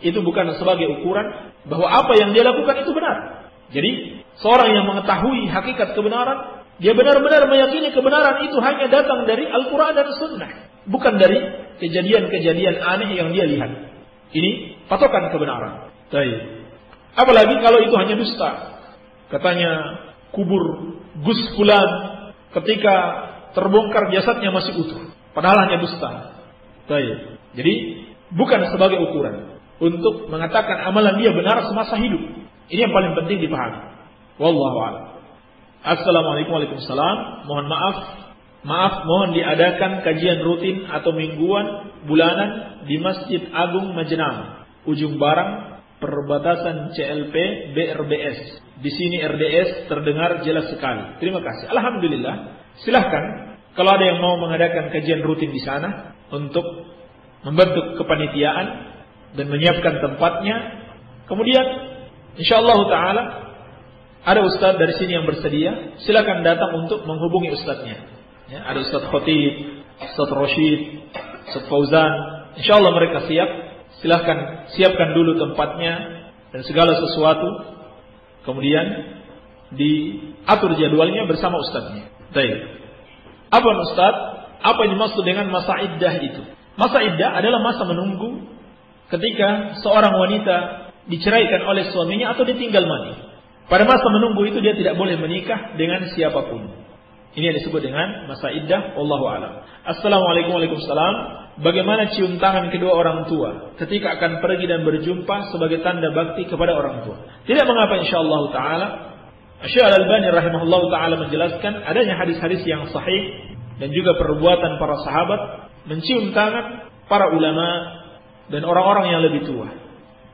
S1: itu bukan sebagai ukuran bahwa apa yang dia lakukan itu benar. Jadi seorang yang mengetahui hakikat kebenaran, dia benar-benar meyakini kebenaran itu hanya datang dari Al-Quran dan Sunnah, bukan dari kejadian-kejadian aneh yang dia lihat. Ini patokan kebenaran. Baik. Apalagi kalau itu hanya dusta. Katanya kubur Gus Fulan ketika terbongkar jasadnya masih utuh, padahal hanya dusta. Baik. Jadi bukan sebagai ukuran untuk mengatakan amalan dia benar semasa hidup. Ini yang paling penting dipahami. Wallahu a'lam. Assalamualaikum warahmatullahi wabarakatuh. Mohon mohon diadakan kajian rutin atau mingguan, bulanan di Masjid Agung Majenang, Ujung Barang, perbatasan CLP BRBS. Di sini RDS terdengar jelas sekali. Terima kasih. Alhamdulillah. Silahkan kalau ada yang mau mengadakan kajian rutin di sana untuk membentuk kepanitiaan dan menyiapkan tempatnya. Kemudian insyaallah taala ada ustaz dari sini yang bersedia, silakan datang untuk menghubungi ustaznya. Ya, ada Ustaz Khatib, Ustaz Rashid, Ustaz Fauzan, insyaallah mereka siap. Silakan siapkan dulu tempatnya dan segala sesuatu. Kemudian diatur jadwalnya bersama ustaznya. Baik. Apa ustaz? Apa yang dimaksud dengan masa iddah itu? Masa iddah adalah masa menunggu ketika seorang wanita diceraikan oleh suaminya atau ditinggal mati. Pada masa menunggu itu dia tidak boleh menikah dengan siapapun. Ini yang disebut dengan masa iddah. Wallahu a'lam. Assalamualaikum warahmatullahi wabarakatuh. Bagaimana cium tangan kedua orang tua ketika akan pergi dan berjumpa sebagai tanda bakti kepada orang tua? Tidak mengapa insyaallah taala. Syekh Al-Albani rahimahullah taala menjelaskan adanya hadis-hadis yang sahih dan juga perbuatan para sahabat mencium tangan para ulama dan orang-orang yang lebih tua.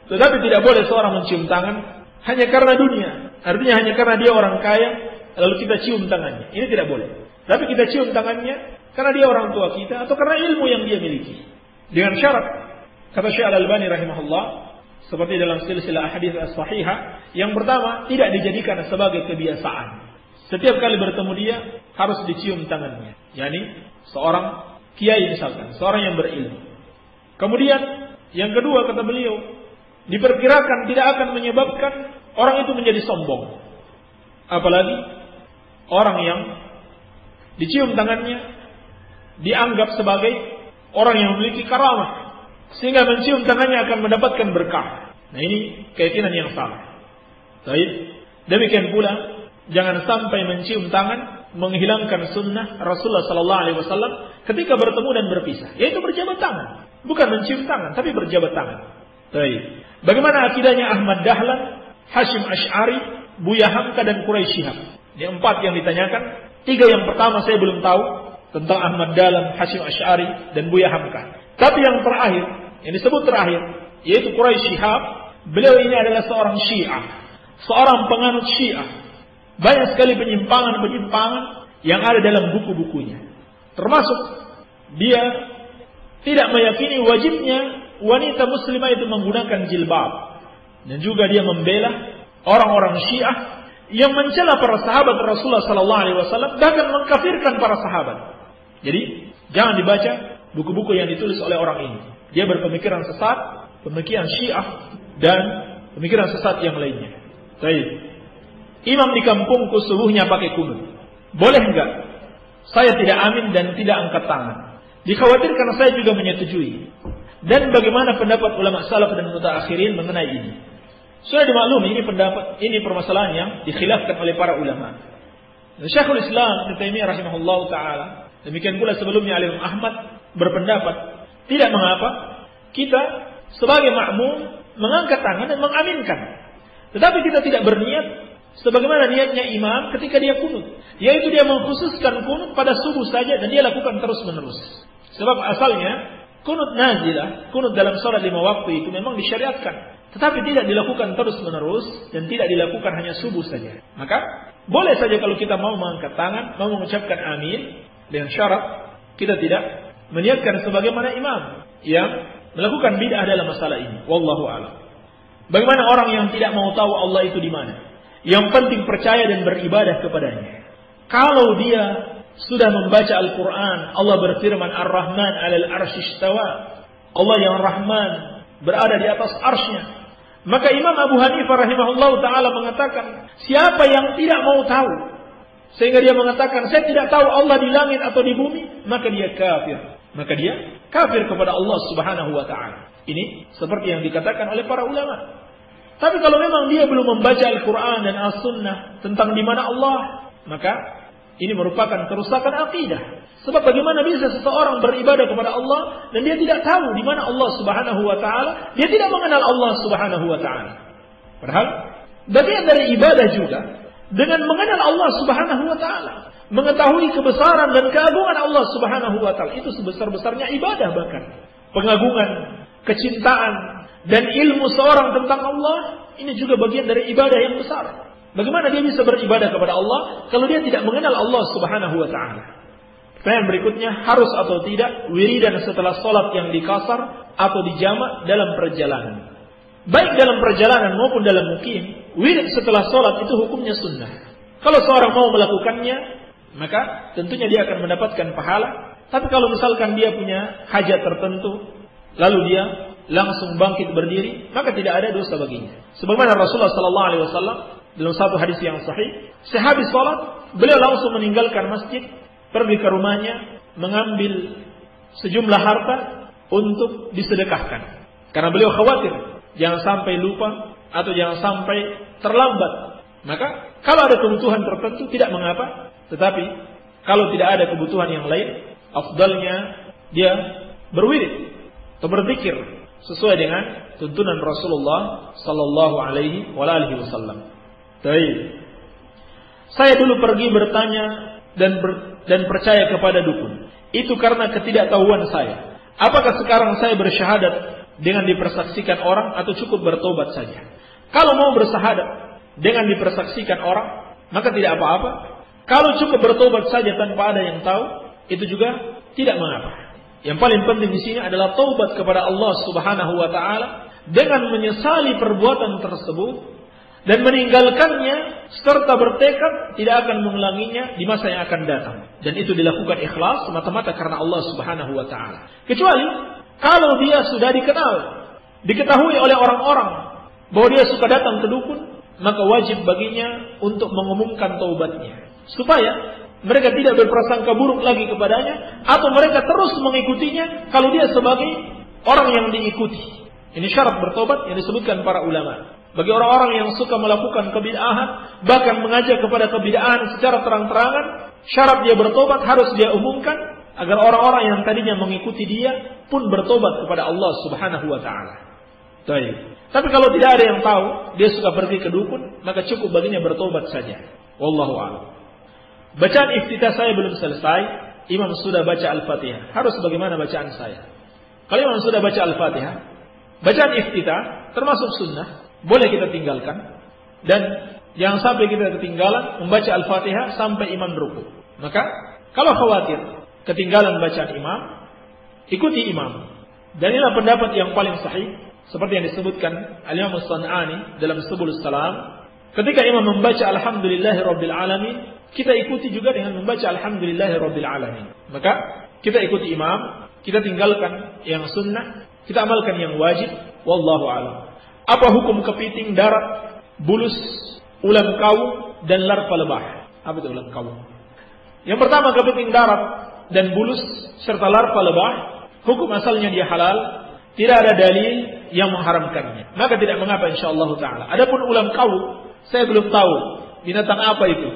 S1: Tetapi tidak boleh seorang mencium tangan hanya karena dunia. Artinya hanya karena dia orang kaya lalu kita cium tangannya. Ini tidak boleh. Tapi kita cium tangannya karena dia orang tua kita atau karena ilmu yang dia miliki. Dengan syarat, kata Syekh Al-Albani rahimahullah, seperti dalam silsilah hadis as-sahihah, yang pertama tidak dijadikan sebagai kebiasaan. Setiap kali bertemu dia harus dicium tangannya. Yani seorang kiai misalkan, seorang yang berilmu. Kemudian yang kedua kata beliau, diperkirakan tidak akan menyebabkan orang itu menjadi sombong. Apalagi orang yang dicium tangannya dianggap sebagai orang yang memiliki karamah, sehingga mencium tangannya akan mendapatkan berkah. Nah ini keyakinan yang salah. Baik. Demikian pula jangan sampai mencium tangan menghilangkan sunnah Rasulullah sallallahu alaihi wasallam ketika bertemu dan berpisah, yaitu berjabat tangan. Bukan mencium tangan, tapi berjabat tangan. Baik. Bagaimana akidahnya Ahmad Dahlan, Hashim Asy'ari, Buya Hamka dan Quraisy Shihab? Ini 4 yang ditanyakan. 3 yang pertama saya belum tahu tentang Ahmad Dahlan, Hashim Asy'ari dan Buya Hamka. Tapi yang terakhir, yang disebut terakhir, yaitu Quraisy Shihab, beliau ini adalah seorang Syiah, seorang penganut Syiah. Banyak sekali penyimpangan-penyimpangan yang ada dalam buku-bukunya. Termasuk dia tidak meyakini wajibnya wanita muslimah itu menggunakan jilbab. Dan juga dia membela orang-orang Syiah yang mencela para sahabat Rasulullah sallallahu alaihi wasallam, bahkan mengkafirkan para sahabat. Jadi, jangan dibaca buku-buku yang ditulis oleh orang ini. Dia berpemikiran sesat, pemikiran Syiah dan pemikiran sesat yang lainnya. Baik. Imam di kampungku subuhnya pakai kunut. Boleh enggak? Saya tidak amin dan tidak angkat tangan. Dikhawatirkan saya juga menyetujui. Dan bagaimana pendapat ulama salaf dan mutaakhirin mengenai ini? Sudah dimaklumi ini permasalahan yang dikhilafkan oleh para ulama. Syekhul Islam Ibnu Taimiyah rahimahullah taala, demikian pula sebelumnya Imam Ahmad berpendapat tidak mengapa kita sebagai makmum mengangkat tangan dan mengaminkan. Tetapi kita tidak berniat sebagaimana niatnya imam ketika dia kunut, yaitu dia mengkhususkan kunut pada subuh saja dan dia lakukan terus-menerus. Sebab asalnya kunut nazilah, kunut dalam salat 5 waktu itu memang disyariatkan, tetapi tidak dilakukan terus-menerus dan tidak dilakukan hanya subuh saja. Maka boleh saja kalau kita mau mengangkat tangan, mau mengucapkan amin, dengan syarat kita tidak meniatkan sebagaimana imam yang melakukan bid'ah dalam masalah ini. Wallahu a'lam. Bagaimana orang yang tidak mau tahu Allah itu di mana? Yang penting percaya dan beribadah kepadanya. Kalau dia sudah membaca Al-Quran, Allah berfirman Ar-Rahman 'alal 'arsy istawa. Allah yang Rahman berada di atas arsy-Nya. Maka Imam Abu Hanifah rahimahullah taala mengatakan, siapa yang tidak mau tahu sehingga dia mengatakan saya tidak tahu Allah di langit atau di bumi, maka dia kafir. Maka dia kafir kepada Allah Subhanahu wa taala. Ini seperti yang dikatakan oleh para ulama. Tapi kalau memang dia belum membaca Al-Quran dan As-Sunnah tentang di mana Allah, maka ini merupakan kerusakan akidah. Sebab bagaimana bisa seseorang beribadah kepada Allah dan dia tidak tahu di mana Allah Subhanahu wa taala, dia tidak mengenal Allah Subhanahu wa taala. Padahal bagian dari ibadah juga dengan mengenal Allah Subhanahu wa taala, mengetahui kebesaran dan keagungan Allah Subhanahu wa taala, itu sebesar-besarnya ibadah bahkan. Pengagungan, kecintaan dan ilmu seorang tentang Allah, ini juga bagian dari ibadah yang besar. Bagaimana dia bisa beribadah kepada Allah kalau dia tidak mengenal Allah Subhanahu wa taala? Pertanyaan berikutnya, harus atau tidak wiridan setelah sholat yang dikasar atau dijamak dalam perjalanan? baik dalam perjalanan maupun dalam mukim, wirid setelah sholat itu hukumnya sunnah. Kalau seorang mau melakukannya, maka tentunya dia akan mendapatkan pahala. Tapi kalau misalkan dia punya hajat tertentu, lalu dia langsung bangkit berdiri, maka tidak ada dosa baginya. Sebagaimana Rasulullah SAW dalam satu hadis yang sahih, sehabis sholat, beliau langsung meninggalkan masjid, pergi ke rumahnya, mengambil sejumlah harta untuk disedekahkan. Karena beliau khawatir jangan sampai lupa atau jangan sampai terlambat. Maka kalau ada kebutuhan tertentu tidak mengapa, tetapi kalau tidak ada kebutuhan yang lain, afdalnya dia berwirid atau berzikir sesuai dengan tuntunan Rasulullah sallallahu alaihi wasallam. Baik. Saya dulu pergi bertanya dan percaya kepada dukun. Itu karena ketidaktahuan saya. Apakah sekarang saya bersyahadat dengan dipersaksikan orang atau cukup bertobat saja? Kalau mau bersyahadat dengan dipersaksikan orang, maka tidak apa-apa. Kalau cukup bertobat saja tanpa ada yang tahu, itu juga tidak mengapa. Yang paling penting di sini adalah taubat kepada Allah Subhanahu wa taala dengan menyesali perbuatan tersebut dan meninggalkannya serta bertekad tidak akan mengulanginya di masa yang akan datang. Dan itu dilakukan ikhlas semata-mata karena Allah Subhanahu wa taala. Kecuali kalau dia sudah diketahui oleh orang-orang bahwa dia suka datang ke dukun, maka wajib baginya untuk mengumumkan taubatnya supaya mereka tidak berprasangka buruk lagi kepadanya, atau mereka terus mengikutinya kalau dia sebagai orang yang diikuti. Ini syarat bertobat yang disebutkan para ulama. Bagi orang-orang yang suka melakukan kebid'ahan, bahkan mengajak kepada kebid'ahan secara terang-terangan, syarat dia bertobat harus dia umumkan agar orang-orang yang tadinya mengikuti dia pun bertobat kepada Allah Subhanahu wa taala. Baik. Tapi kalau tidak ada yang tahu, dia suka pergi ke dukun, maka cukup baginya bertobat saja. Wallahu a'lam. Bacaan iftitah saya belum selesai, imam sudah baca Al-Fatihah. Harus bagaimana bacaan saya? Kalau imam sudah baca Al-Fatihah, bacaan iftitah termasuk sunnah, boleh kita tinggalkan. Dan jangan sampai kita ketinggalan membaca Al-Fatihah sampai imam ruku. Maka kalau khawatir ketinggalan bacaan imam, ikuti imam. Dan inilah pendapat yang paling sahih, seperti yang disebutkan Al-Imam As-San'ani dalam Subulus Salam. Ketika imam membaca Alhamdulillahirabbil alamin, kita ikuti juga dengan membaca Alhamdulillahirabbil alamin. Maka kita ikuti imam, kita tinggalkan yang sunnah, kita amalkan yang wajib. Wallahu a'lam. Apa hukum kepiting, darat, bulus, ulam kau dan larva lebah? Apa itu ulam kau? Yang pertama, kepiting, darat dan bulus serta larva lebah, hukum asalnya dia halal, tidak ada dalil yang mengharamkannya. Maka tidak mengapa insyaallah taala. Adapun ulam kau, saya belum tahu binatang apa itu.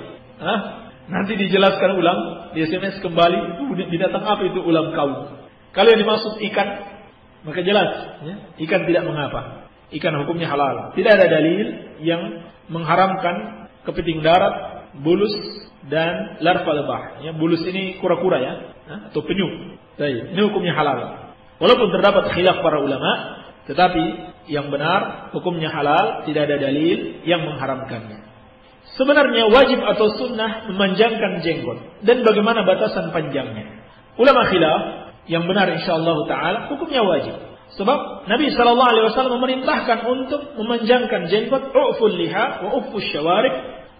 S1: Nanti dijelaskan ulang di SMS kembali itu binatang apa itu ulam kau. Kalau yang dimaksud ikan, maka jelas ya, ikan tidak mengapa. Ikan hukumnya halal. Tidak ada dalil yang mengharamkan kepiting darat, bulus dan larva lebah. Ya, bulus ini kura-kura ya, atau penyu. Ini hukumnya halal. Walaupun terdapat khilaf para ulama, tetapi yang benar hukumnya halal, tidak ada dalil yang mengharamkannya. Sebenarnya wajib atau sunnah memanjangkan jenggot dan bagaimana batasan panjangnya. Ulama khilaf, yang benar insyaallah taala hukumnya wajib. Sebab Nabi SAW memerintahkan untuk memanjangkan jenggot, u'ful liha wa uffus syawarib,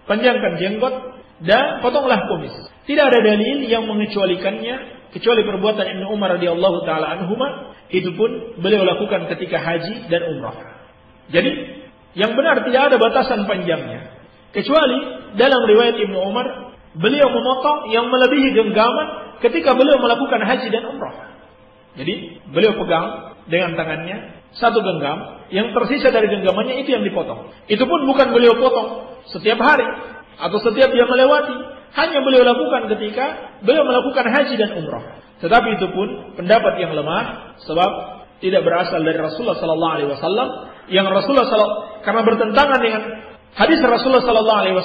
S1: panjangkan jenggot dan potonglah kumis. Tidak ada dalil yang mengecualikannya kecuali perbuatan Ibnu Umar radhiyallahu taala anhuma, itu pun beliau lakukan ketika haji dan umrah. Jadi yang benar tidak ada batasan panjangnya. Kecuali dalam riwayat Ibnu Umar, beliau memotong yang melebihi genggaman ketika beliau melakukan haji dan umrah. Jadi beliau pegang dengan tangannya satu genggam, yang tersisa dari genggamannya itu yang dipotong. Itu pun bukan beliau potong setiap hari atau setiap dia melewati, hanya beliau lakukan ketika beliau melakukan haji dan umrah. Tetapi itu pun pendapat yang lemah, sebab tidak berasal dari Rasulullah SAW. Yang Rasulullah karena bertentangan dengan hadis Rasulullah SAW,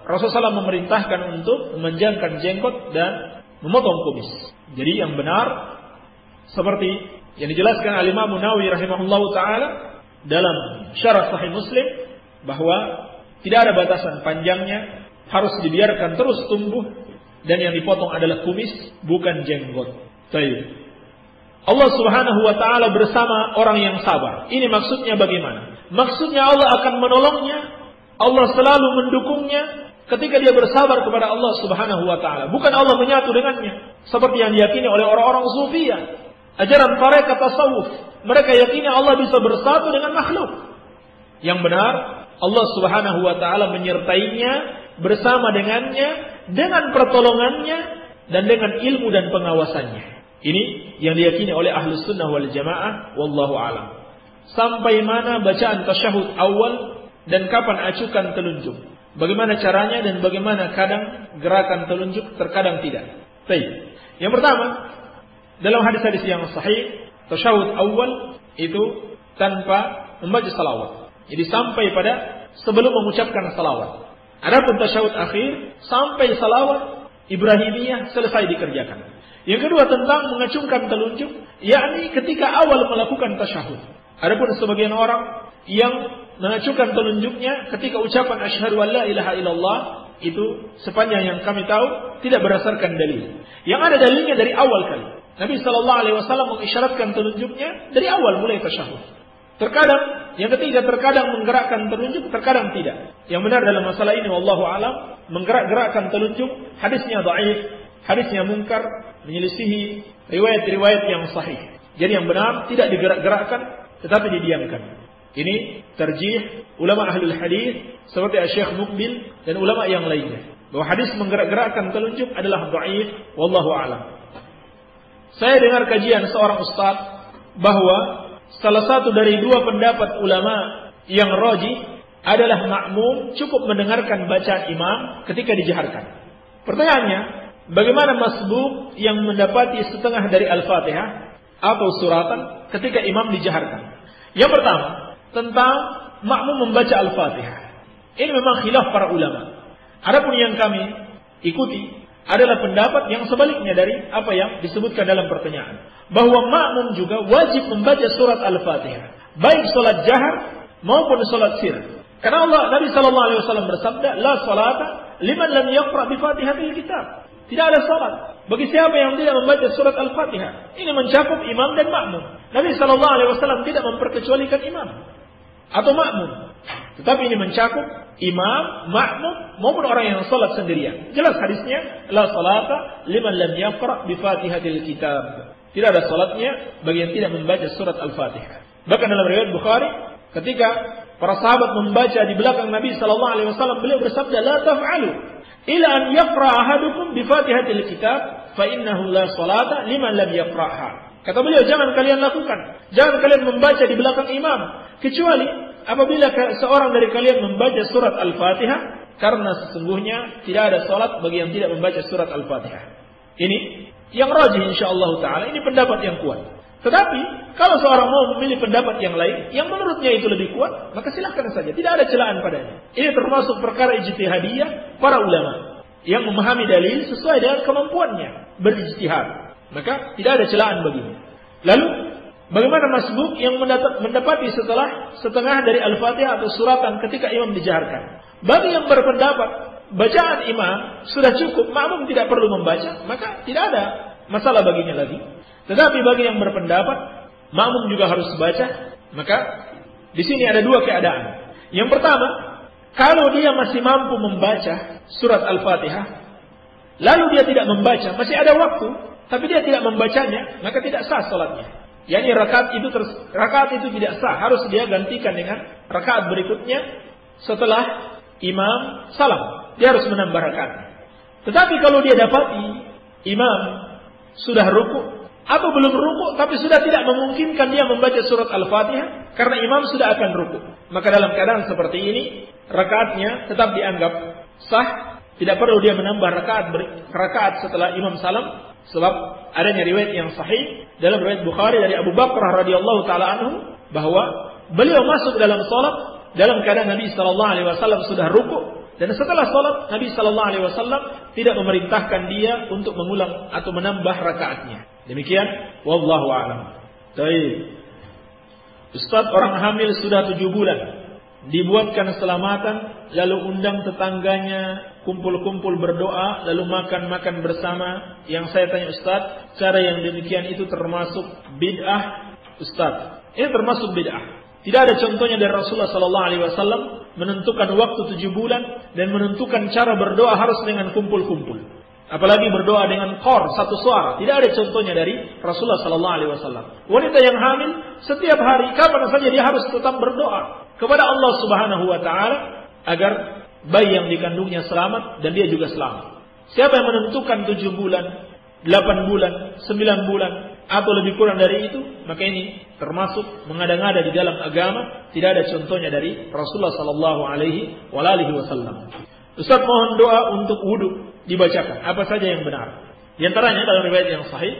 S1: Rasulullah SAW memerintahkan untuk memanjangkan jenggot dan memotong kumis. Jadi yang benar seperti yang dijelaskan Al-Imam Nawawi rahimahullahu taala dalam Syarah Sahih Muslim, bahwa tidak ada batasan panjangnya, harus dibiarkan terus tumbuh, dan yang dipotong adalah kumis, bukan jenggot. Baik. Allah Subhanahu wa taala bersama orang yang sabar. Ini maksudnya bagaimana? Maksudnya Allah akan menolongnya, Allah selalu mendukungnya ketika dia bersabar kepada Allah Subhanahu wa taala. Bukan Allah menyatu dengannya seperti yang diyakini oleh orang-orang sufiyah. Ajaran tarekat tasawuf, mereka yakini Allah bisa bersatu dengan makhluk. Yang benar, Allah Subhanahu wa taala menyertainya, bersama dengannya, dengan pertolongannya dan dengan ilmu dan pengawasannya. Ini yang diyakini oleh Ahlus Sunnah wal Jamaah, wallahu alam. Sampai mana bacaan tasyahud awal dan kapan acukan telunjuk? Bagaimana caranya dan bagaimana kadang gerakan telunjuk, terkadang tidak. Baik. Yang pertama, dalam hadis-hadis yang sahih, tasyahud awal itu tanpa membaca salawat. Jadi sampai pada sebelum mengucapkan salawat. Adapun tasyahud akhir sampai salawat Ibrahimiyah selesai dikerjakan. Yang kedua tentang mengacungkan telunjuk, yakni ketika awal melakukan tasyahud. Adapun sebagian orang yang mengacungkan telunjuknya ketika ucapan asyhadu an la ilaha illallah, itu sepanjang yang kami tahu tidak berdasarkan dalil. Yang ada dalilnya dari awal kali. Nabi sallallahu alaihi wasallam mengisyaratkan telunjuknya dari awal mulai tasyahud. Terkadang, yang ketiga terkadang menggerakkan telunjuk, terkadang tidak. Yang benar dalam masalah ini wallahu alam, menggerak-gerakkan telunjuk hadisnya dhaif, hadisnya munkar, menyelisihi riwayat-riwayat yang sahih. Jadi yang benar tidak digerak-gerakkan tetapi didiamkan. Ini tarjih ulama ahlul hadis seperti Syekh Mukbil dan ulama yang lainnya, bahwa hadis menggerak-gerakkan telunjuk adalah dhaif wallahu alam. Saya dengar kajian seorang ustaz bahwa salah satu dari dua pendapat ulama yang rajih adalah makmum cukup mendengarkan bacaan imam ketika dijaharkan. Pertanyaannya, bagaimana masbuk yang mendapati setengah dari Al-Fatihah atau suratan ketika imam dijaharkan? Yang pertama, tentang makmum membaca Al-Fatihah. Ini memang khilaf para ulama. Adapun yang kami ikuti adalah pendapat yang sebaliknya dari apa yang disebutkan dalam pertanyaan, bahwa makmum juga wajib membaca surat Al-Fatihah, baik salat jahar maupun salat sir. Karena Nabi sallallahu alaihi wasallam bersabda, "La salata liman lam yaqra bi Fatihatil kitab." Tidak ada salat bagi siapa yang tidak membaca surat Al-Fatihah. Ini mencakup imam dan makmum. Nabi sallallahu alaihi wasallam tidak memperkecualikan imam atau makmum, tetapi ini mencakup imam, makmum maupun orang yang salat sendirian. Jelas hadisnya, la salata liman lam yaqra bi Fatihatil kitab. Tidak ada salatnya bagi yang tidak membaca surat Al-Fatihah. Bahkan dalam riwayat Bukhari, ketika para sahabat membaca di belakang Nabi sallallahu alaihi wasallam, beliau bersabda, la taf'alu ila an yaqra ahadukum bi Fatihatil kitab fa innahu la salata liman lam yaqra'ha. Kata beliau, jangan kalian lakukan, jangan kalian membaca di belakang imam, kecuali apabila seorang dari kalian membaca surat Al-Fatihah, karena sesungguhnya tidak ada salat bagi yang tidak membaca surat Al-Fatihah. Ini yang rajih insyaallah taala, ini pendapat yang kuat. Tetapi kalau seorang mau memilih pendapat yang lain yang menurutnya itu lebih kuat, maka silakan saja, tidak ada celaan padanya. Ini termasuk perkara ijtihadiyah para ulama yang memahami dalil sesuai dengan kemampuannya berijtihad. Maka tidak ada celaan baginya. Lalu bagaimana masbuk yang mendapati setelah setengah dari Al-Fatihah atau suratan ketika imam dijaharkan? Bagi yang berpendapat bacaan imam sudah cukup, makmum tidak perlu membaca, maka tidak ada masalah baginya lagi. Tetapi bagi yang berpendapat makmum juga harus baca, maka di sini ada dua keadaan. Yang pertama, kalau dia masih mampu membaca surat Al-Fatihah, lalu dia tidak membaca, masih ada waktu, tapi dia tidak membacanya, maka tidak sah salatnya. Yani rakaat itu tidak sah, harus dia gantikan dengan rakaat berikutnya setelah imam salam. Dia harus menambah rakaat. Tetapi kalau dia dapati imam sudah ruku atau belum ruku tapi sudah tidak memungkinkan dia membaca surat Al-Fatihah karena imam sudah akan ruku, maka dalam keadaan seperti ini rakaatnya tetap dianggap sah, tidak perlu dia menambah rakaat setelah imam salam. Sebab adanya riwayat yang sahih dalam riwayat Bukhari dari Abu Bakrah radhiyallahu taala anhu, bahwa beliau masuk dalam salat dalam keadaan Nabi sallallahu alaihi wasallam sudah ruku, dan setelah salat Nabi sallallahu alaihi wasallam tidak memerintahkan dia untuk mengulang atau menambah rakaatnya. Demikian wallahu a'lam. Baik. Ustaz, orang hamil sudah 7 bulan, dibuatkan selamatan, lalu undang tetangganya, kumpul-kumpul berdoa, lalu makan-makan bersama. Yang saya tanya Ustaz, cara yang demikian itu termasuk bid'ah? Ustaz, ini termasuk bid'ah. Tidak ada contohnya dari Rasulullah sallallahu alaihi wasallam menentukan waktu 7 bulan dan menentukan cara berdoa harus dengan kumpul-kumpul. Apalagi berdoa dengan qor, satu suara. Tidak ada contohnya dari Rasulullah sallallahu alaihi wasallam. Wanita yang hamil setiap hari kapan saja dia harus tetap berdoa kepada Allah Subhanahu wa taala agar bayi yang dikandungnya selamat dan dia juga selamat. Siapa yang menentukan 7 bulan, 8 bulan, 9 bulan atau lebih kurang dari itu, maka ini termasuk mengada-ngada di dalam agama. Tidak ada contohnya dari Rasulullah sallallahu alaihi wasallam. Ustaz, mohon doa untuk wudu dibacakan. Apa saja yang benar? Di antaranya dalam riwayat yang sahih,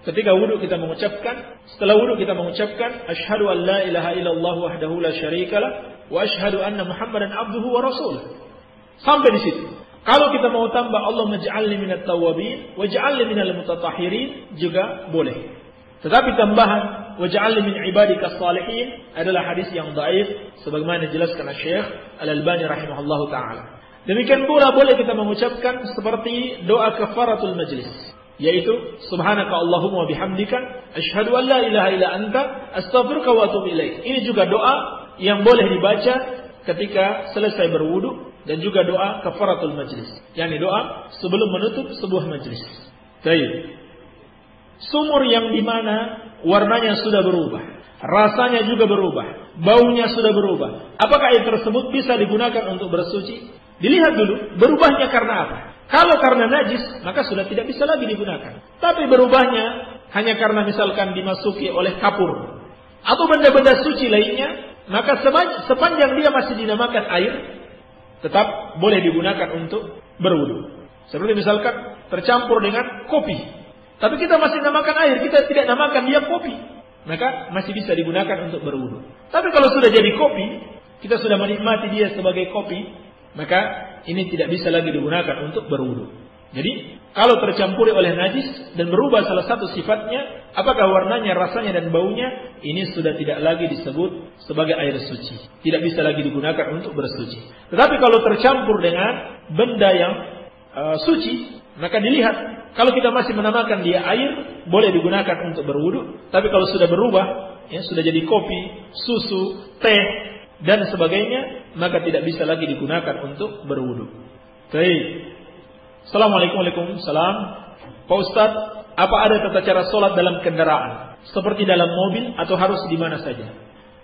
S1: ketika wudu kita mengucapkan, setelah wudu kita mengucapkan asyhadu an la ilaha illallah wahdahu la syarikalah wa asyhadu anna Muhammadan abduhu wa rasuluh. Sampai di situ. Kalau kita mau tambah Allahumma ij'alni minat tawwabin waj'alni minal mutatahhirin juga boleh. Tetapi tambahan waj'alni min ibadika shalihin adalah hadis yang dhaif sebagaimana dijelaskan Syekh Al-Albani rahimahullahu taala. Demikian pula boleh kita mengucapkan seperti doa kafaratul majlis, yaitu subhanaka Allahumma bihamdika asyhadu an la ilaha illa anta astaghfiruka wa atubu ilaik. Ini juga doa yang boleh dibaca ketika selesai berwudu dan juga doa kafaratul majlis, yakni doa sebelum menutup sebuah majlis. Baik. Sumur yang di mana warnanya sudah berubah, rasanya juga berubah, baunya sudah berubah. Apakah air tersebut bisa digunakan untuk bersuci? Dilihat dulu berubahnya karena apa. Kalau karena najis, maka sudah tidak bisa lagi digunakan. Tapi berubahnya hanya karena misalkan dimasuki oleh kapur atau benda-benda suci lainnya, maka sepanjang dia masih dinamakan air, tetap boleh digunakan untuk berwudu. Seperti misalkan tercampur dengan kopi, tapi kita masih namakan air, kita tidak namakan dia kopi, maka masih bisa digunakan untuk berwudu. Tapi kalau sudah jadi kopi, kita sudah menikmati dia sebagai kopi, maka ini tidak bisa lagi digunakan untuk berwudu. Jadi kalau tercampuri oleh najis dan berubah salah satu sifatnya, apakah warnanya, rasanya dan baunya, ini sudah tidak lagi disebut sebagai air suci, tidak bisa lagi digunakan untuk bersuci. Tetapi kalau tercampur dengan benda yang suci, maka dilihat, kalau kita masih menamakan dia air, boleh digunakan untuk berwudu. Tapi kalau sudah berubah, ya sudah jadi kopi, susu, teh dan sebagainya, maka tidak bisa lagi digunakan untuk berwudu. Baik. Assalamualaikum warahmatullahi. Pak Ustaz, apa ada tata cara sholat dalam kendaraan, seperti dalam mobil atau harus di mana saja?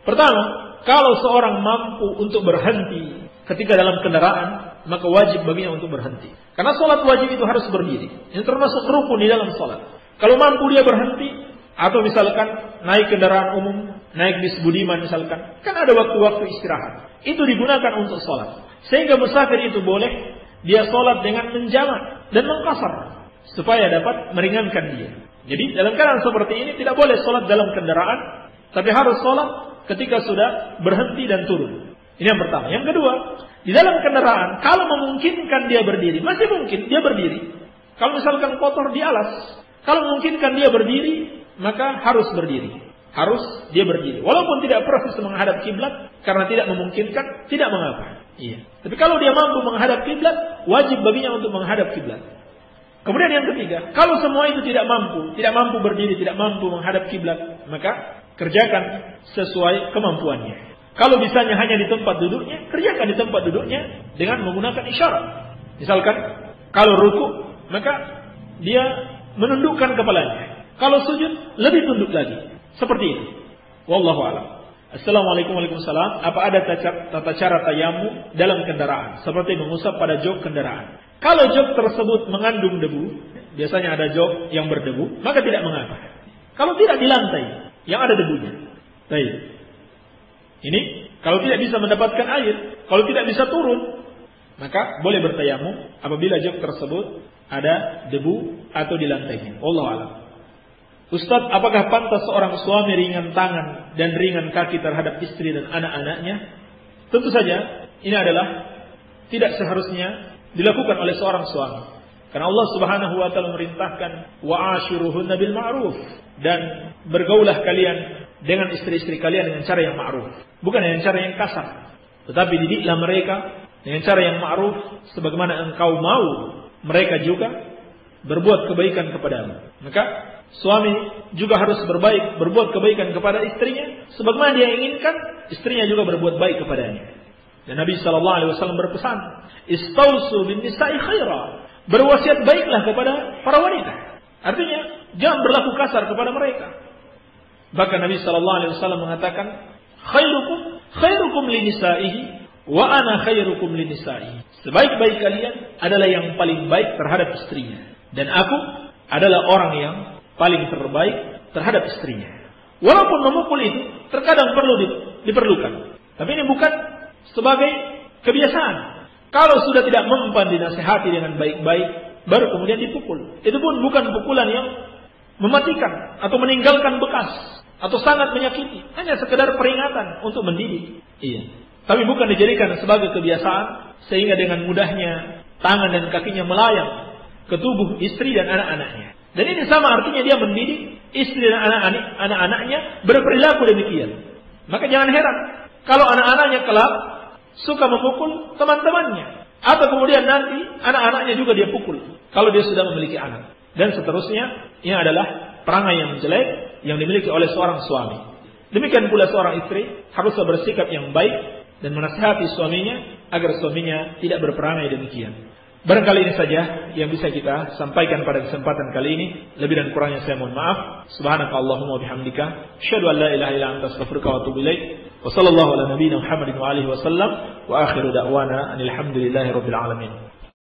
S1: Pertama, kalau seorang mampu untuk berhenti ketika dalam kendaraan, maka wajib baginya untuk berhenti. Karena sholat wajib itu harus berdiri. Ini termasuk rukun di dalam sholat. Kalau mampu dia berhenti, atau misalkan naik kendaraan umum, naik bis Budiman misalkan, kan ada waktu-waktu istirahat. Itu digunakan untuk sholat. Sehingga musafir itu boleh dia sholat dengan menjamak dan mengqasar supaya dapat meringankan dia. Jadi dalam keadaan seperti ini tidak boleh sholat dalam kendaraan, tapi harus sholat ketika sudah berhenti dan turun. Ini yang pertama. Yang kedua, di dalam kendaraan kalau memungkinkan dia berdiri, masih mungkin dia berdiri. Kalau misalkan kotor di alas, kalau memungkinkan dia berdiri, maka harus berdiri. Harus dia berdiri. Walaupun tidak persis menghadap kiblat, karena tidak memungkinkan, tidak mengapa. Iya. Tapi kalau dia mampu menghadap kiblat, wajib baginya untuk menghadap kiblat. Kemudian yang ketiga, kalau semua itu tidak mampu berdiri, tidak mampu menghadap kiblat, maka kerjakan sesuai kemampuannya. Kalau bisanya hanya di tempat duduknya, kerjakan di tempat duduknya dengan menggunakan isyarat. Misalkan, kalau ruku, maka dia menundukkan kepalanya. Kalau sujud, lebih tunduk lagi. Seperti itu. Wallahu a'lam. Assalamualaikum warahmatullahi wabarakatuh. Apa ada tata cara tayamum dalam kendaraan, seperti mengusap pada jok kendaraan? Kalau jok tersebut mengandung debu, biasanya ada jok yang berdebu, maka tidak mengapa. Kalau tidak di lantai yang ada debunya. Baik. Ini kalau tidak bisa mendapatkan air, kalau tidak bisa turun, maka boleh bertayamum apabila jok tersebut ada debu atau di lantainya. Wallahu a'lam. Ustaz, apakah pantas seorang suami ringan tangan dan ringan kaki terhadap istri dan anak-anaknya? Tentu saja, ini adalah tidak seharusnya dilakukan oleh seorang suami. Karena Allah Subhanahu wa taala memerintahkan wa'ashiruhunna bil ma'ruf, dan bergaulah kalian dengan istri-istri kalian dengan cara yang ma'ruf, bukan dengan cara yang kasar. Tetapi didiklah mereka dengan cara yang ma'ruf sebagaimana engkau mau mereka juga berbuat kebaikan kepadamu. Maka suami juga harus berbuat kebaikan kepada istrinya sebagaimana dia inginkan istrinya juga berbuat baik kepadanya. Dan Nabi SAW berpesan, istausu bin nisa'i khaira. Berwasiat baiklah kepada para wanita. Artinya, jangan berlaku kasar kepada mereka. Bahkan Nabi SAW mengatakan, khairukum li nisa'ihi wa ana khairukum li nisa'ihi. Sebaik-baik kalian adalah yang paling baik terhadap istrinya, dan aku adalah orang yang paling terbaik terhadap istrinya. Walaupun memukul itu terkadang perlu diperlukan, tapi ini bukan sebagai kebiasaan. Kalau sudah tidak mempan dinasihati dengan baik-baik, baru kemudian dipukul. Itu pun bukan pukulan yang mematikan atau meninggalkan bekas atau sangat menyakiti. Hanya sekedar peringatan untuk mendidik. Iya. Tapi bukan dijadikan sebagai kebiasaan sehingga dengan mudahnya tangan dan kakinya melayang ke tubuh istri dan anak-anaknya. Dan ini sama artinya dia mendidik istri dan anak-anaknya berperilaku demikian. Maka jangan heran kalau anak-anaknya kelak suka memukul teman-temannya, atau kemudian nanti anak-anaknya juga dia pukul kalau dia sudah memiliki anak, dan seterusnya. Ini adalah perangai yang jelek yang dimiliki oleh seorang suami. Demikian pula seorang istri haruslah bersikap yang baik dan menasihati suaminya agar suaminya tidak berperangai demikian. Barangkali ini saja yang bisa kita sampaikan pada kesempatan kali ini. Lebih dan kurangnya saya mohon maaf. Subhanakallahumma bihamdika, asyhadu an la ilaha illa anta, astaghfiruka wa atubu ilaik. Wa sallallahu ala nabiyyina Muhammadin wa alihi wa sallam. Wa akhiru da'wana anil hamdulillahi rabbil alamin.